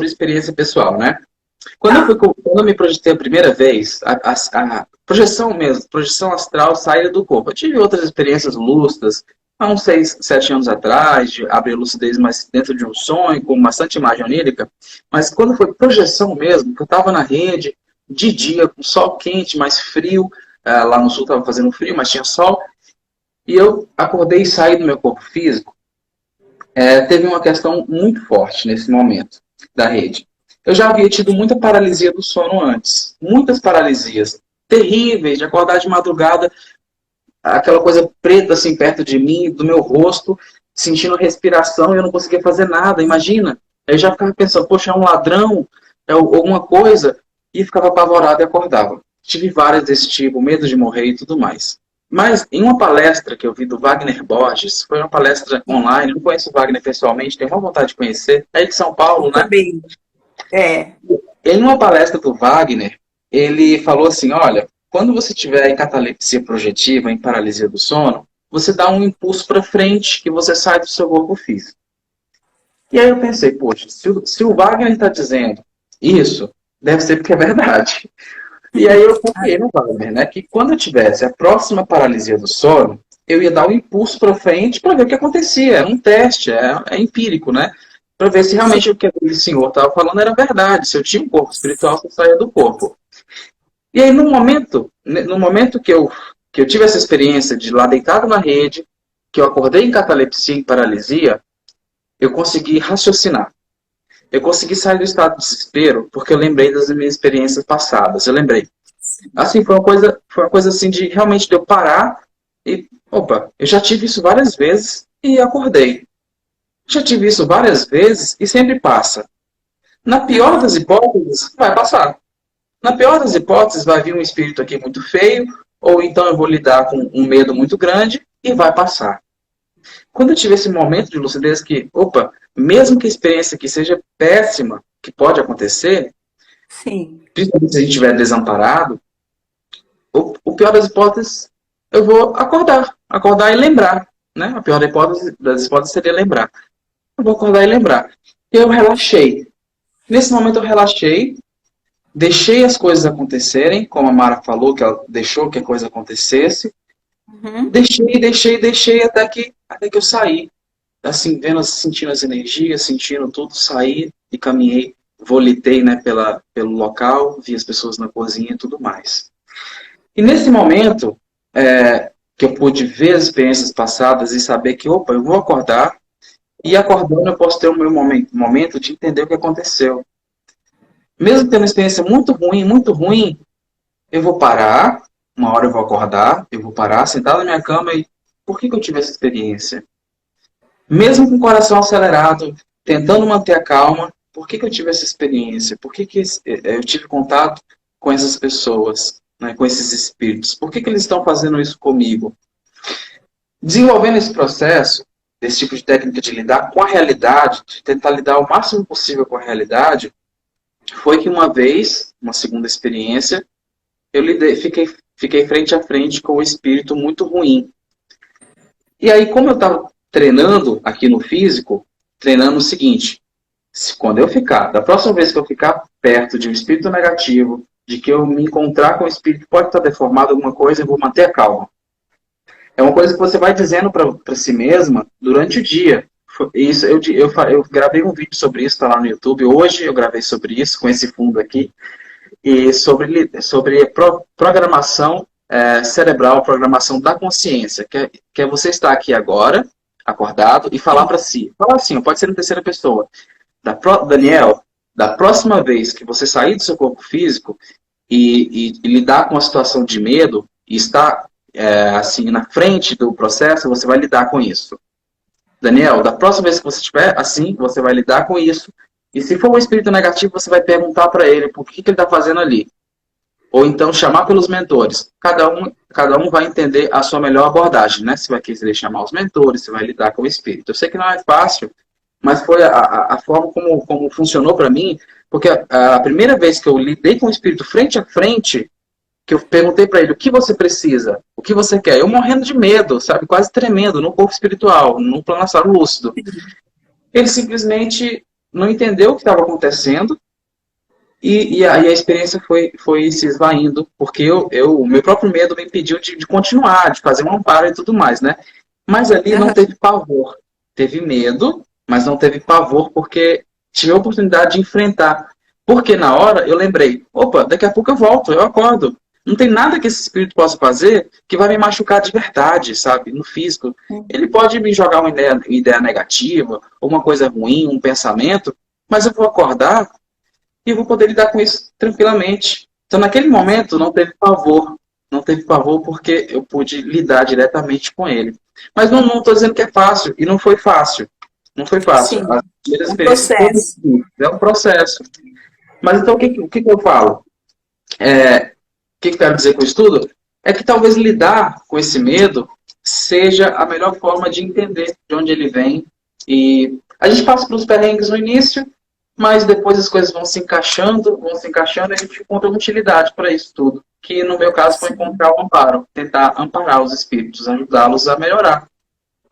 C: experiência pessoal, né? Quando eu me projetei a primeira vez, a projeção mesmo, projeção astral saída do corpo. Eu tive outras experiências lúcidas, há uns 6, 7 anos atrás, de abrir lucidez mais dentro de um sonho, com bastante imagem onírica, mas quando foi projeção mesmo, que eu estava na rede, de dia, com sol quente, mais frio, lá no sul estava fazendo frio, mas tinha sol, e eu acordei e saí do meu corpo físico, teve uma questão muito forte nesse momento da rede. Eu já havia tido muita paralisia do sono antes. Muitas paralisias terríveis, de acordar de madrugada, aquela coisa preta assim perto de mim, do meu rosto, sentindo respiração e eu não conseguia fazer nada, imagina. Eu já ficava pensando, poxa, é um ladrão, é alguma coisa, e ficava apavorado e acordava. Tive várias desse tipo, medo de morrer e tudo mais. Mas em uma palestra que eu vi do Wagner Borges, foi uma palestra online, não conheço o Wagner pessoalmente, tenho uma vontade de conhecer, é de São Paulo, né?
A: Também.
C: Em uma palestra do Wagner, ele falou assim, olha, quando você tiver em catalepsia projetiva, em paralisia do sono, você dá um impulso para frente que você sai do seu corpo físico. E aí eu pensei, poxa, se o Wagner está dizendo isso, deve ser porque é verdade. E aí eu confiei no Wagner, né, que quando eu tivesse a próxima paralisia do sono, eu ia dar um impulso para frente para ver o que acontecia. Era um teste, é empírico, né? Para ver se realmente o que aquele senhor estava falando era verdade. Se eu tinha um corpo espiritual, eu saía do corpo. E aí, no momento que eu tive essa experiência de lá deitado na rede, que eu acordei em catalepsia, em paralisia, eu consegui raciocinar. Eu consegui sair do estado de desespero porque eu lembrei das minhas experiências passadas. Eu lembrei. Assim, foi uma coisa assim de realmente de eu parar e, opa, eu já tive isso várias vezes e acordei. Já tive isso várias vezes e sempre passa. Na pior das hipóteses, vai passar. Na pior das hipóteses, vai vir um espírito aqui muito feio, ou então eu vou lidar com um medo muito grande e vai passar. Quando eu tive esse momento de lucidez que, opa, mesmo que a experiência aqui seja péssima, que pode acontecer,
A: Sim.
C: principalmente se a gente estiver desamparado, o pior das hipóteses, eu vou acordar e lembrar. Né? A pior das hipóteses seria lembrar. Eu vou acordar e lembrar. E eu relaxei. Nesse momento eu relaxei, deixei as coisas acontecerem, como a Mara falou, que ela deixou que a coisa acontecesse.
A: Uhum.
C: Deixei até que eu saí. Assim, sentindo as energias, sentindo tudo, saí e caminhei, volitei, né, pelo local, vi as pessoas na cozinha e tudo mais. E nesse momento, que eu pude ver as experiências passadas e saber que, opa, eu vou acordar, e acordando eu posso ter o meu momento de entender o que aconteceu. Mesmo tendo uma experiência muito ruim, eu vou parar, uma hora eu vou acordar, eu vou parar, sentar na minha cama e por que eu tive essa experiência? Mesmo com o coração acelerado, tentando manter a calma, por que eu tive essa experiência? Por que eu tive contato com essas pessoas, né, com esses espíritos? Por que eles estão fazendo isso comigo? Desenvolvendo esse processo, desse tipo de técnica de lidar com a realidade, de tentar lidar o máximo possível com a realidade, foi que uma vez, uma segunda experiência, eu fiquei frente a frente com um espírito muito ruim. E aí, como eu estava treinando aqui no físico, treinando o seguinte, da próxima vez que eu ficar perto de um espírito negativo, de que eu me encontrar com um espírito que pode estar deformado alguma coisa, eu vou manter a calma. É uma coisa que você vai dizendo para si mesma durante o dia. Isso, eu gravei um vídeo sobre isso, está lá no YouTube. Hoje eu gravei sobre isso, com esse fundo aqui. E sobre programação cerebral, programação da consciência. Que é você estar aqui agora, acordado, e falar para si. Falar assim, pode ser em terceira pessoa. Daniel, da próxima vez que você sair do seu corpo físico e lidar com a situação de medo, e estar assim, na frente do processo, você vai lidar com isso. Daniel, da próxima vez que você estiver assim, você vai lidar com isso. E se for um espírito negativo, você vai perguntar para ele por que ele está fazendo ali. Ou então chamar pelos mentores. Cada um vai entender a sua melhor abordagem, né? Se vai querer chamar os mentores, se vai lidar com o espírito. Eu sei que não é fácil, mas foi a forma como funcionou para mim, porque a primeira vez que eu lidei com o espírito frente a frente, que eu perguntei para ele o que você precisa, o que você quer, eu morrendo de medo, sabe, quase tremendo, no corpo espiritual, no plano astral lúcido. Ele simplesmente não entendeu o que estava acontecendo e aí a experiência foi se esvaindo, porque o meu próprio medo me impediu de continuar, de fazer um amparo e tudo mais, né? Mas ali não teve pavor, teve medo, mas não teve pavor porque tive a oportunidade de enfrentar. Porque na hora eu lembrei, opa, daqui a pouco eu volto, eu acordo. Não tem nada que esse espírito possa fazer que vai me machucar de verdade, sabe? No físico. Ele pode me jogar uma ideia negativa, ou uma coisa ruim, um pensamento, mas eu vou acordar e vou poder lidar com isso tranquilamente. Então, naquele momento, não teve pavor. Não teve pavor porque eu pude lidar diretamente com ele. Mas não estou dizendo que é fácil, e não foi fácil. Não foi fácil.
A: Sim,
C: As primeiras
A: um
C: experiências
A: processo.
C: é um processo. Mas então, o que eu falo? O que eu quero dizer com isso tudo? É que talvez lidar com esse medo seja a melhor forma de entender de onde ele vem. E a gente passa pelos perrengues no início, mas depois as coisas vão se encaixando e a gente encontra uma utilidade para isso tudo. Que no meu caso foi encontrar o amparo, tentar amparar os espíritos, ajudá-los a melhorar.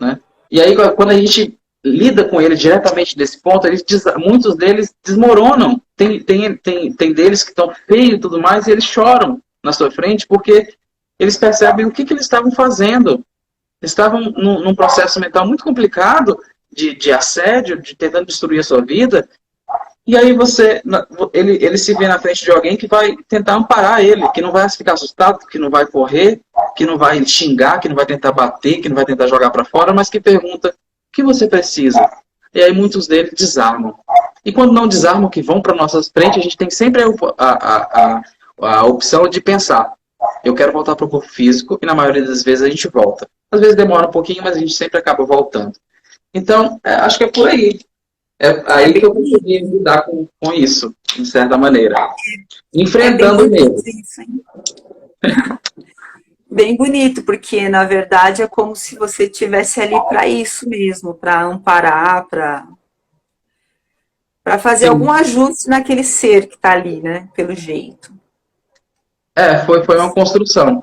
C: Né? E aí, quando a gente lida com ele diretamente desse ponto, muitos deles desmoronam. Tem deles que estão feios e tudo mais, e eles choram na sua frente, porque eles percebem o que eles estavam fazendo. Eles estavam num processo mental muito complicado, de assédio, de tentando destruir a sua vida, e aí ele se vê na frente de alguém que vai tentar amparar ele, que não vai ficar assustado, que não vai correr, que não vai xingar, que não vai tentar bater, que não vai tentar jogar para fora, mas que pergunta, o que você precisa? E aí muitos deles desarmam. E quando não desarmam, que vão para nossas frentes, a gente tem sempre a opção de pensar, eu quero voltar para o corpo físico, e na maioria das vezes a gente volta. Às vezes demora um pouquinho, mas a gente sempre acaba voltando. Então, acho que é por aí. É aí que eu consegui lidar com isso, de certa maneira. Enfrentando o medo.
A: Bem bonito, porque na verdade é como se você estivesse ali para isso mesmo, para amparar, para fazer algum ajuste naquele ser que está ali, né? Pelo jeito.
C: Foi uma construção,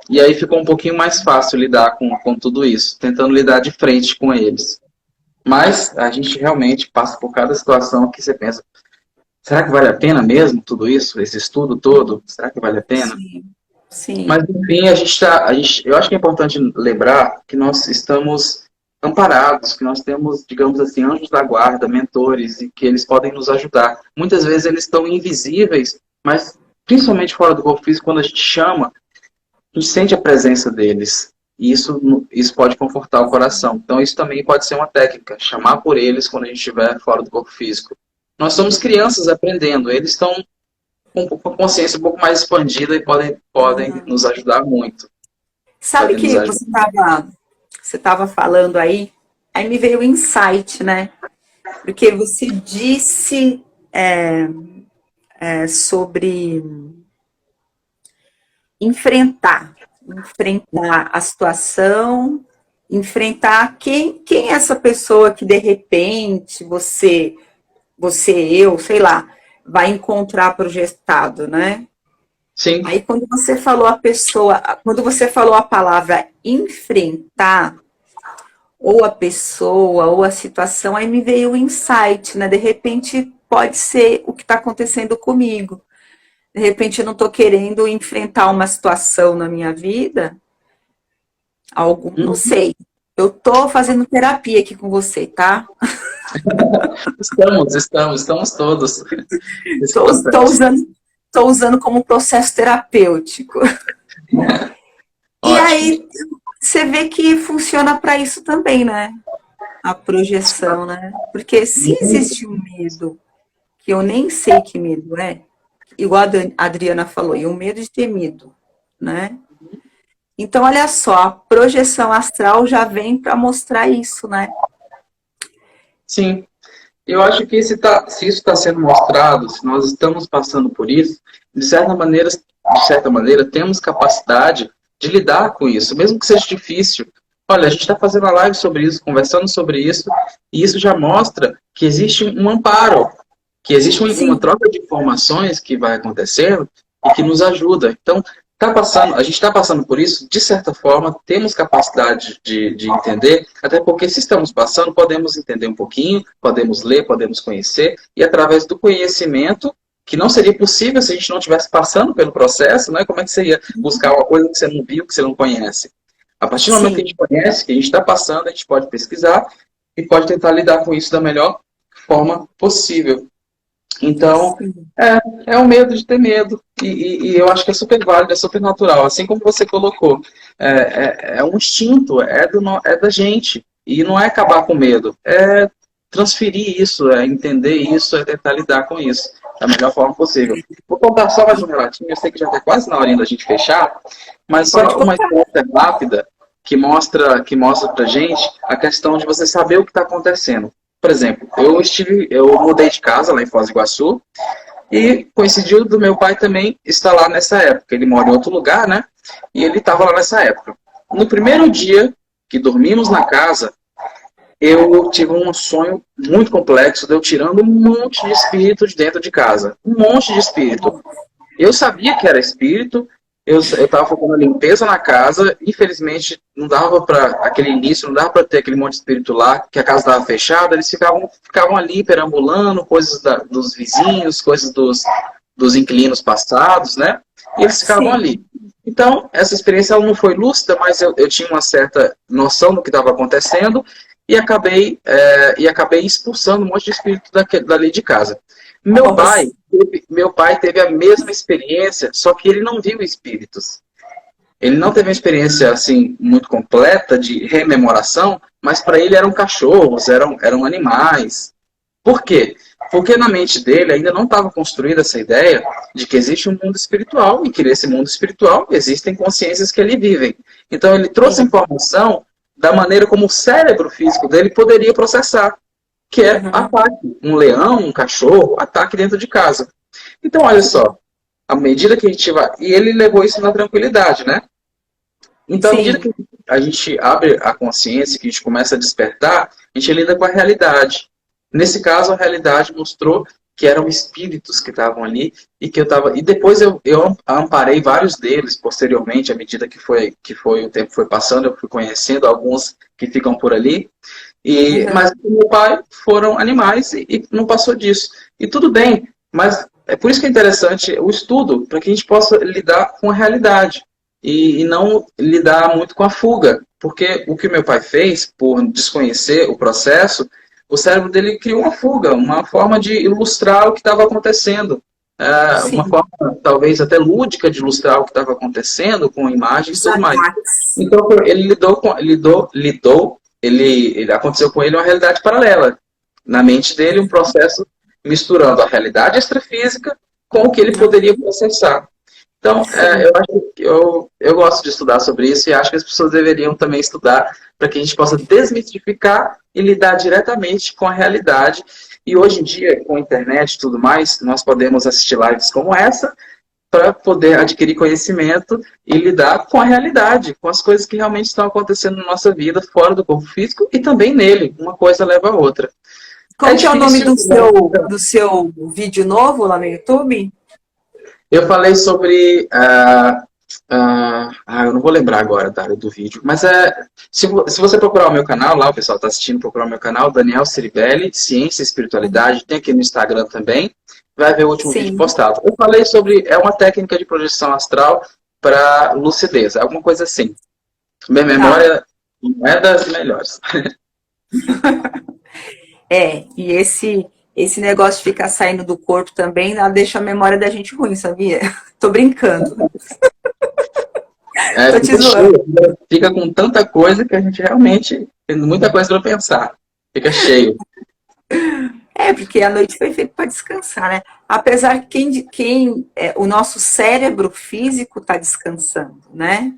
C: E aí ficou um pouquinho mais fácil lidar com tudo isso, tentando lidar de frente com eles. Mas a gente realmente passa por cada situação que você pensa, será que vale a pena mesmo tudo isso, esse estudo todo? Será que vale a pena?
A: Sim.
C: Mas, enfim, eu acho que é importante lembrar que nós estamos amparados, que nós temos, digamos assim, anjos da guarda, mentores, e que eles podem nos ajudar. Muitas vezes eles estão invisíveis, mas principalmente fora do corpo físico, quando a gente chama, a gente sente a presença deles. E isso pode confortar o coração. Então isso também pode ser uma técnica, chamar por eles quando a gente estiver fora do corpo físico. Nós somos crianças aprendendo, eles estão com a consciência um pouco mais expandida e podem nos ajudar muito.
A: Sabe que você estava falando aí me veio o insight, né? Porque você disse sobre enfrentar a situação, enfrentar quem é essa pessoa que de repente eu, sei lá, vai encontrar projetado, né?
C: Sim.
A: Aí quando você falou a palavra enfrentar, ou a pessoa, ou a situação, aí me veio o insight, né? De repente pode ser o que está acontecendo comigo. De repente eu não estou querendo enfrentar uma situação na minha vida, Algo, não sei. Eu tô fazendo terapia aqui com você, tá?
C: Estamos todos nesse
A: Tô, tô
C: processo.
A: usando, tô usando como processo terapêutico. E
C: Ótimo.
A: aí, você vê que funciona para isso também, né? A projeção, né? Porque se existe um medo, que eu nem sei que medo é, igual a Adriana falou, e o medo de ter medo, né? Então, olha só, a projeção astral já vem para mostrar isso, né?
C: Sim, eu acho que se isso está sendo mostrado, se nós estamos passando por isso, de certa maneira, temos capacidade de lidar com isso, mesmo que seja difícil. Olha, a gente está fazendo a live sobre isso, conversando sobre isso, e isso já mostra que existe um amparo, que existe uma
A: Sim,
C: troca de informações que vai acontecendo e que nos ajuda. Então, a gente está passando por isso, de certa forma, temos capacidade de entender, até porque se estamos passando, podemos entender um pouquinho, podemos ler, podemos conhecer, e através do conhecimento, que não seria possível se a gente não estivesse passando pelo processo, né? Como é que você ia buscar uma coisa que você não viu, que você não conhece? A partir do momento que a
A: sim.
C: gente conhece, que a gente está passando, a gente pode pesquisar e pode tentar lidar com isso da melhor forma possível. Então,
A: Sim.
C: é o medo de ter medo. E eu acho que é super válido, é super natural. Assim como você colocou, é um instinto, é da gente. E não é acabar com medo, é transferir isso, é entender isso, é tentar lidar com isso da melhor forma possível. Vou contar só mais um relatinho, eu sei que já está quase na hora da gente fechar, mas
A: Pode
C: só uma
A: contar.
C: experiência rápida que mostra pra gente a questão de você saber o que está acontecendo. Por exemplo, eu mudei de casa lá em Foz do Iguaçu e coincidiu do meu pai também estar lá nessa época. Ele mora em outro lugar, né? E ele estava lá nessa época. No primeiro dia que dormimos na casa, eu tive um sonho muito complexo de eu tirando um monte de espírito de dentro de casa. Um monte de espírito. Eu sabia que era espírito, eu estava fazendo a limpeza na casa, infelizmente não dava para aquele início, não dava para ter aquele monte de espírito lá, que a casa estava fechada, eles ficavam ali perambulando, coisas dos vizinhos, coisas dos inquilinos passados, né? E eles ficavam
A: Sim.
C: ali. Então, essa experiência ela não foi lúcida, mas eu tinha uma certa noção do que estava acontecendo e acabei expulsando um monte de espírito dali de casa.
A: Nossa.
C: Meu pai teve a mesma experiência, só que ele não viu espíritos. Ele não teve uma experiência assim muito completa de rememoração, mas para ele eram cachorros, eram animais. Por quê? Porque na mente dele ainda não estava construída essa ideia de que existe um mundo espiritual e que nesse mundo espiritual existem consciências que ali vivem. Então ele trouxe a informação da maneira como o cérebro físico dele poderia processar, que é
A: Uhum.
C: ataque. Um leão, um cachorro, ataque dentro de casa. Então, olha só, à medida que a gente vai. E ele levou isso na tranquilidade, né? Então, à medida
A: Sim.
C: que a gente abre a consciência, que a gente começa a despertar, a gente lida com a realidade. Nesse caso, a realidade mostrou que eram espíritos que estavam ali e que eu estava. E depois eu amparei vários deles posteriormente, à medida que o tempo foi passando, eu fui conhecendo alguns que ficam por ali. Mas
A: Uhum.
C: o meu pai foram animais e não passou disso. E tudo bem, mas é por isso que é interessante o estudo, para que a gente possa lidar com a realidade e não lidar muito com a fuga. Porque o que o meu pai fez, por desconhecer o processo, o cérebro dele criou uma fuga, uma forma de ilustrar o que estava acontecendo. Uma
A: Sim.
C: forma, talvez até lúdica, de ilustrar o que estava acontecendo, com imagens e
A: Os
C: tudo mais.
A: ataques.
C: Então, ele ele aconteceu com ele uma realidade paralela. Na mente dele, um processo misturando a realidade extrafísica com o que ele
A: Ah,
C: poderia processar. Então,
A: sim.
C: eu acho que eu gosto de estudar sobre isso e acho que as pessoas deveriam também estudar para que a gente possa desmistificar e lidar diretamente com a realidade. E hoje em dia, com a internet e tudo mais, nós podemos assistir lives como essa para poder adquirir conhecimento e lidar com a realidade, com as coisas que realmente estão acontecendo na nossa vida, fora do corpo físico e também nele. Uma coisa leva a outra. É
A: Como que é o nome
C: difícil.
A: do seu vídeo novo lá no YouTube?
C: Eu falei sobre. Eu não vou lembrar agora, Dário, do vídeo. Mas se você procurar o meu canal, lá o pessoal está assistindo, procurar o meu canal, Daniel Ciribelli, Ciência e Espiritualidade, tem aqui no Instagram também, vai ver o último vídeo
A: Sim.
C: postado. Eu falei sobre. É uma técnica de projeção astral para lucidez, alguma coisa assim. Minha memória não é das melhores.
A: E esse negócio de ficar saindo do corpo também deixa a memória da gente ruim, sabia? Tô brincando. Tô te
C: Fica
A: zoando.
C: cheio, fica com tanta coisa que a gente realmente tem muita coisa para pensar. Fica cheio.
A: Porque a noite foi feita para descansar, né? Apesar que o nosso cérebro físico está descansando, né?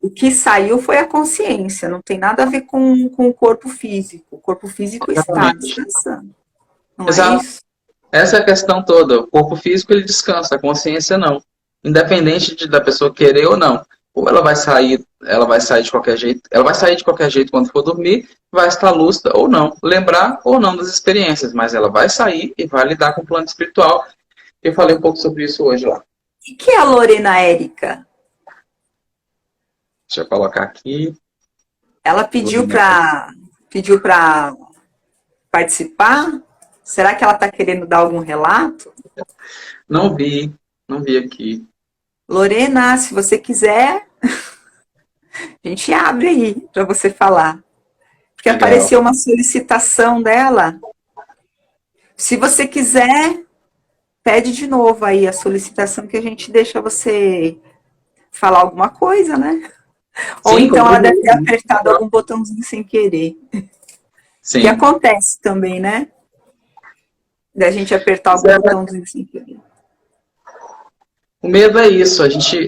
A: O que saiu foi a consciência, não tem nada a ver com o corpo físico. O corpo físico está
C: Exatamente.
A: descansando, não é
C: Exato.
A: isso?
C: Essa é a questão toda. O corpo físico ele descansa, a consciência não. Independente da pessoa querer ou não. Ou ela vai sair de qualquer jeito, ela vai sair de qualquer jeito quando for dormir, vai estar lúcida ou não, lembrar ou não das experiências, mas ela vai sair e vai lidar com o plano espiritual. Eu falei um pouco sobre isso hoje lá.
A: O que é a Lorena Érica?
C: Deixa eu colocar aqui.
A: Ela pediu para participar? Será que ela está querendo dar algum relato?
C: Não vi aqui.
A: Lorena, se você quiser, a gente abre aí para você falar. Porque
C: Legal.
A: apareceu uma solicitação dela. Se você quiser, pede de novo aí a solicitação que a gente deixa você falar alguma coisa, né? Ou
C: Sim,
A: então ela deve ter apertado algum botãozinho sem querer.
C: Sim.
A: Que acontece também, né? Da gente apertar algum botãozinho sem querer.
C: O medo é isso, a gente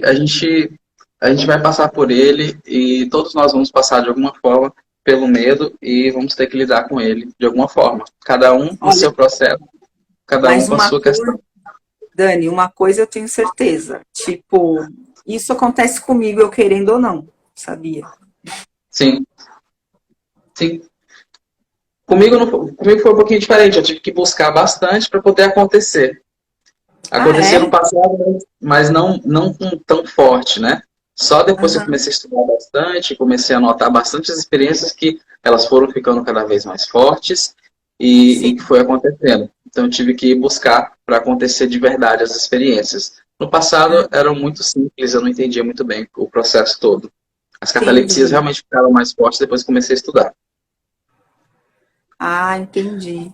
C: vai passar por ele e todos nós vamos passar de alguma forma pelo medo e vamos ter que lidar com ele de alguma forma. Cada um no seu processo, cada um com a sua questão.
A: Dani, uma coisa eu tenho certeza. Tipo, isso acontece comigo, eu querendo ou não, sabia?
C: Sim. Sim. Comigo foi um pouquinho diferente, eu tive que buscar bastante para poder acontecer. Aconteceu no passado, mas não tão forte, né? Só depois que eu comecei a estudar bastante, comecei a notar bastante as experiências que elas foram ficando cada vez mais fortes e que foi acontecendo. Então eu tive que buscar para acontecer de verdade as experiências. No passado eram muito simples, eu não entendia muito bem o processo todo. As catalexias realmente ficaram mais fortes depois que comecei a estudar.
A: Ah, entendi.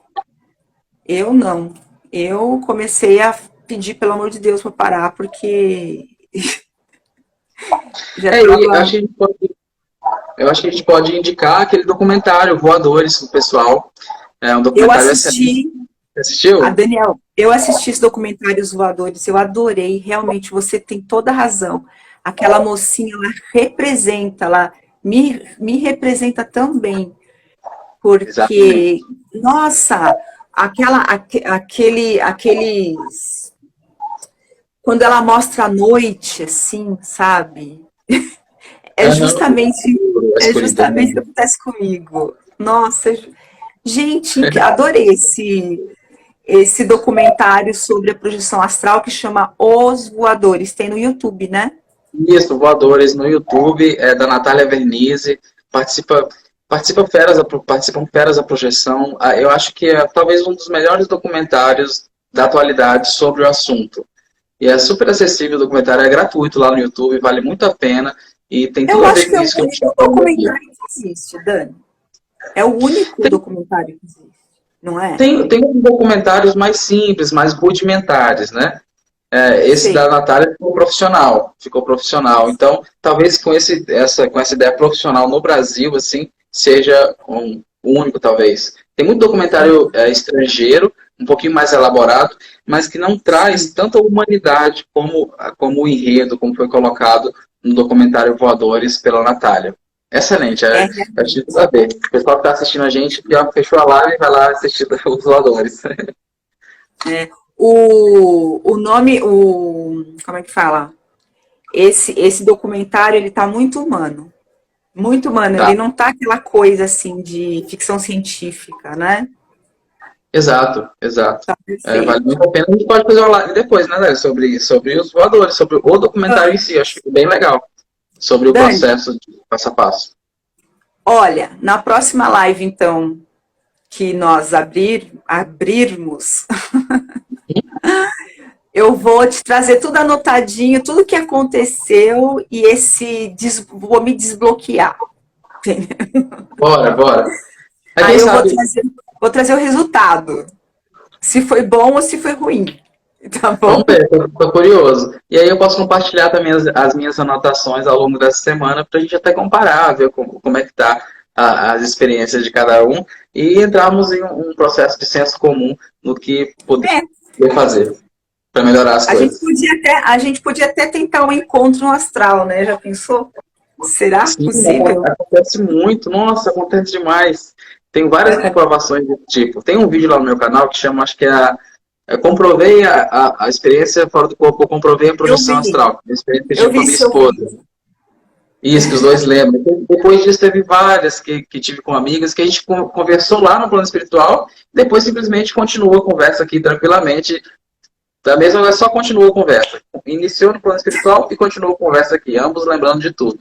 A: Eu não. Eu comecei a pedir, pelo amor de Deus, para parar, porque
C: eu acho que a gente pode indicar aquele documentário Voadores do pessoal. É um documentário excelente. Você assistiu?
A: Daniel, eu assisti esse documentário Os Voadores, eu adorei, realmente, você tem toda a razão. Aquela mocinha, ela representa, ela me representa também. Porque, exatamente. Nossa, aqueles... Quando ela mostra a noite, assim, sabe? É justamente o que acontece comigo. Nossa, gente, adorei esse documentário sobre a projeção astral que chama Os Voadores. Tem no YouTube, né?
C: Isso, Voadores no YouTube, é da Natália Vernizzi. Participam feras da projeção. Eu acho que é talvez um dos melhores documentários da atualidade sobre o assunto. E é super acessível, o documentário é gratuito lá no YouTube, vale muito a pena. E tem tudo a ver com isso que a gente está falando aqui.
A: Eu acho que é o único documentário que existe, Dani. É o único documentário que existe, não é?
C: Tem documentários mais simples, mais rudimentares, né? Esse da Natália ficou profissional. Então, talvez com essa ideia profissional no Brasil, assim, seja um único, talvez. Tem muito documentário estrangeiro, um pouquinho mais elaborado, mas que não traz tanta humanidade como o enredo, como foi colocado no documentário Voadores pela Natália. Excelente, acho que tudo a ver. O pessoal que está assistindo a gente, já fechou a live e vai lá assistir os Voadores.
A: O nome, como é que fala? Esse documentário, ele tá muito humano. Muito humano. Ele não tá aquela coisa, assim, de ficção científica, né?
C: Exato.
A: Tá,
C: vale muito a pena. A gente pode fazer uma live depois, né, sobre os voadores, sobre o documentário em si. Acho que bem legal. Sobre o processo de passo a passo.
A: Olha, na próxima live, então, que nós abrirmos, Eu vou te trazer tudo anotadinho, tudo que aconteceu e vou me desbloquear.
C: Bora, bora. Aí
A: Aí
C: quem
A: eu
C: sabe,
A: vou trazer o resultado. Se foi bom ou se foi ruim. Tá
C: vamos
A: bom?
C: ver, tô curioso. E aí eu posso compartilhar também as minhas anotações ao longo dessa semana para a gente até comparar, ver como é que tá as experiências de cada um e entrarmos em um processo de senso comum no que poder
A: É,
C: fazer para melhorar as coisas.
A: a gente podia até tentar um encontro no astral, né? Já pensou? Será
C: Sim,
A: possível?
C: acontece muito. Nossa, acontece demais. Tem várias comprovações desse tipo. Tem um vídeo lá no meu canal que chama, acho que eu comprovei a experiência fora do corpo, eu comprovei a
A: Eu
C: projeção
A: vi,
C: astral. A experiência que eu
A: eu
C: tive com
A: vi
C: a minha
A: seu
C: esposa.
A: vídeo.
C: Isso, que os dois lembram. Depois disso, teve várias que tive com amigas, que a gente conversou lá no plano espiritual, depois simplesmente continuou a conversa aqui tranquilamente. Da mesma vez, só continuou a conversa. Iniciou no plano espiritual e continuou a conversa aqui, ambos lembrando de tudo.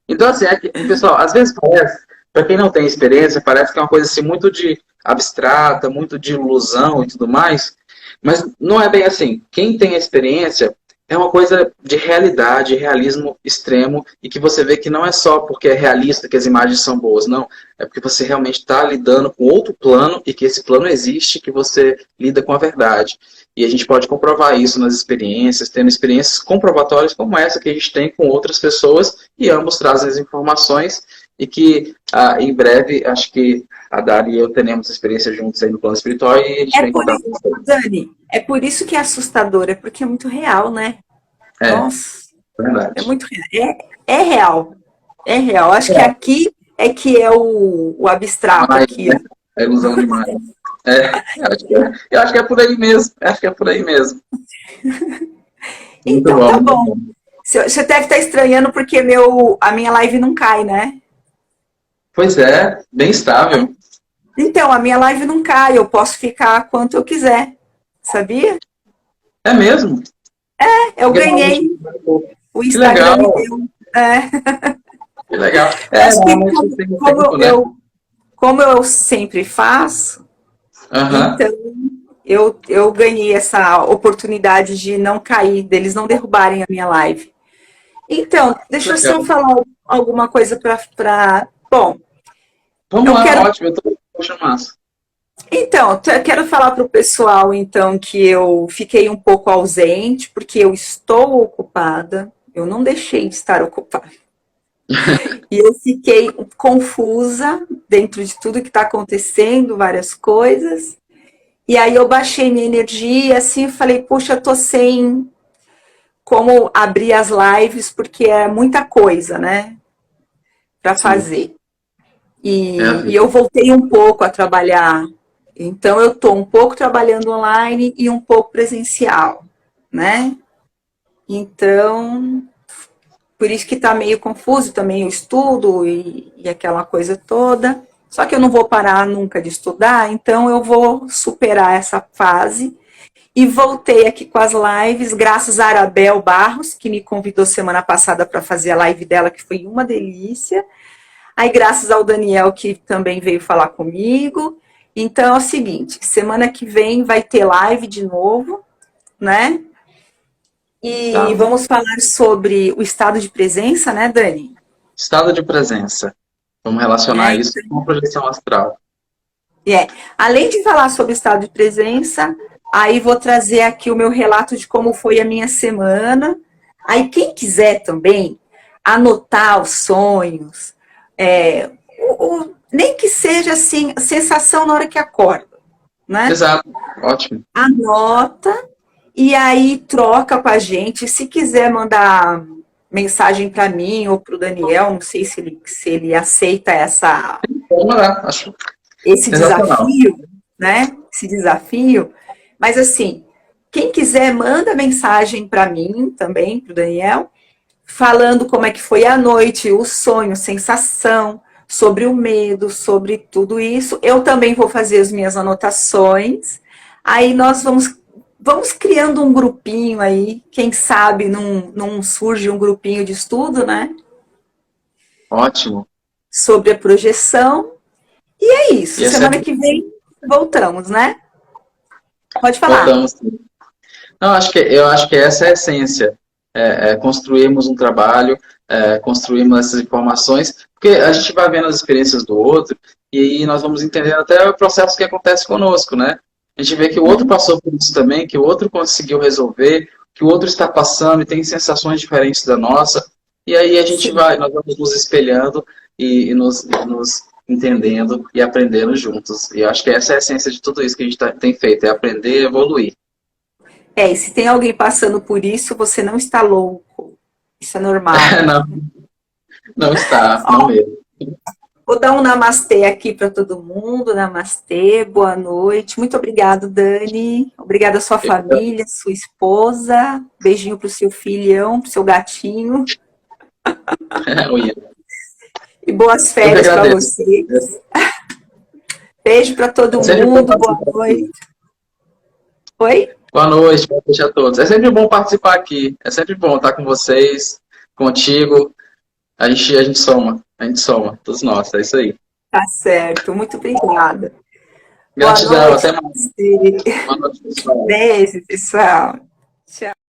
C: Então, assim, pessoal, às vezes parece, para quem não tem experiência, parece que é uma coisa assim muito de abstrata, muito de ilusão e tudo mais, mas não é bem assim. Quem tem a experiência é uma coisa de realidade, realismo extremo, e que você vê que não é só porque é realista que as imagens são boas, não. É porque você realmente está lidando com outro plano e que esse plano existe, que você lida com a verdade. E a gente pode comprovar isso nas experiências, tendo experiências comprovatórias como essa que a gente tem com outras pessoas, e ambos trazem as informações, e que em breve, acho que a Dari e eu teremos experiência juntos aí no plano espiritual e a gente
A: É
C: vem
A: por
C: contar
A: isso,
C: com vocês.
A: Dani, é por isso que é assustador, é porque é muito real, né?
C: É,
A: Nossa, é
C: verdade.
A: muito real. É real. É real. Acho que aqui é que é o abstrato
C: Mas,
A: aqui,
C: né,
A: ó.
C: é ilusão demais. Eu acho que é por aí mesmo. Acho que é por aí mesmo. Muito
A: Então,
C: bom,
A: tá
C: muito
A: bom.
C: bom.
A: Você deve estar estranhando porque a minha live não cai, né?
C: Pois é, bem estável.
A: Então, a minha live não cai, eu posso ficar quanto eu quiser. Sabia?
C: É mesmo?
A: Eu ganhei. O
C: Que
A: Instagram
C: legal,
A: me deu. É,
C: que legal.
A: acho que
C: Realmente tem um tempo, né?
A: como eu sempre faço,
C: Aham.
A: então eu ganhei essa oportunidade de não cair, deles não derrubarem a minha live. Então, deixa eu
C: Legal.
A: só falar alguma coisa para. Bom,
C: Vamos
A: eu
C: lá,
A: quero.
C: ótimo. Eu tô achando massa.
A: Então, eu quero falar para o pessoal, então, que eu fiquei um pouco ausente, porque eu estou ocupada, eu não deixei de estar ocupada. E eu fiquei confusa dentro de tudo que está acontecendo, várias coisas. E aí eu baixei minha energia, assim, falei, puxa, eu tô sem como abrir as lives, porque é muita coisa, né, para
C: Sim,
A: fazer.
C: é a
A: E
C: vida.
A: eu voltei um pouco a trabalhar. Então, eu estou um pouco trabalhando online e um pouco presencial, né? Então, por isso que está meio confuso também o estudo e aquela coisa toda. Só que eu não vou parar nunca de estudar, então eu vou superar essa fase. E voltei aqui com as lives, graças a Arabel Barros, que me convidou semana passada para fazer a live dela, que foi uma delícia. Aí, graças ao Daniel, que também veio falar comigo. Então, é o seguinte, semana que vem vai ter live de novo, né? E
C: Tá.
A: vamos falar sobre o estado de presença, né, Dani?
C: Estado de presença. Vamos relacionar
A: É,
C: isso com a projeção astral.
A: além de falar sobre o estado de presença, aí vou trazer aqui o meu relato de como foi a minha semana. Aí, quem quiser também anotar os sonhos, nem que seja assim, sensação na hora que acorda, né?
C: Exato. Ótimo.
A: Anota e aí troca com a gente. Se quiser mandar mensagem para mim ou para o Daniel, não sei se ele aceita
C: Vamos lá. Acho
A: esse
C: sensacional.
A: desafio, né? Esse desafio. Mas assim, quem quiser, manda mensagem para mim também, para o Daniel, falando como é que foi a noite, o sonho, sensação, sobre o medo, sobre tudo isso. Eu também vou fazer as minhas anotações. Aí nós vamos criando um grupinho aí, quem sabe não surge um grupinho de estudo, né?
C: Ótimo.
A: Sobre a projeção. E é isso.
C: E essa é...
A: Semana que vem voltamos, né? Pode falar.
C: Voltamos. Não, eu acho que essa é a essência. Construirmos um trabalho, construirmos essas informações, porque a gente vai vendo as experiências do outro e aí nós vamos entendendo até o processo que acontece conosco, né? A gente vê que o outro passou por isso também, que o outro conseguiu resolver, que o outro está passando e tem sensações diferentes da nossa, e aí
A: Sim.
C: nós vamos nos espelhando e nos entendendo e aprendendo juntos. E eu acho que essa é a essência de tudo isso que a gente tem feito, é aprender e evoluir.
A: E se tem alguém passando por isso, você não está louco. Isso é normal.
C: Não, não está, não
A: Ó,
C: mesmo.
A: vou dar um namastê aqui para todo mundo. Namastê, boa noite. Muito obrigado, Dani. Obrigada à sua família, sua esposa. Beijinho pro seu filhão, pro seu gatinho. E boas
C: Eu que
A: férias para
C: agradeço.
A: vocês. Beijo para todo
C: É sempre bom
A: mundo. Boa
C: participar aqui.
A: noite. Oi?
C: Boa noite a todos. É sempre bom participar aqui. É sempre bom estar com vocês, contigo. A gente soma, todos nós, é isso aí.
A: Tá certo. Muito obrigada. Boa
C: Gratidão,
A: noite.
C: até mais. Boa noite, pessoal.
A: Beijo, pessoal. Tchau.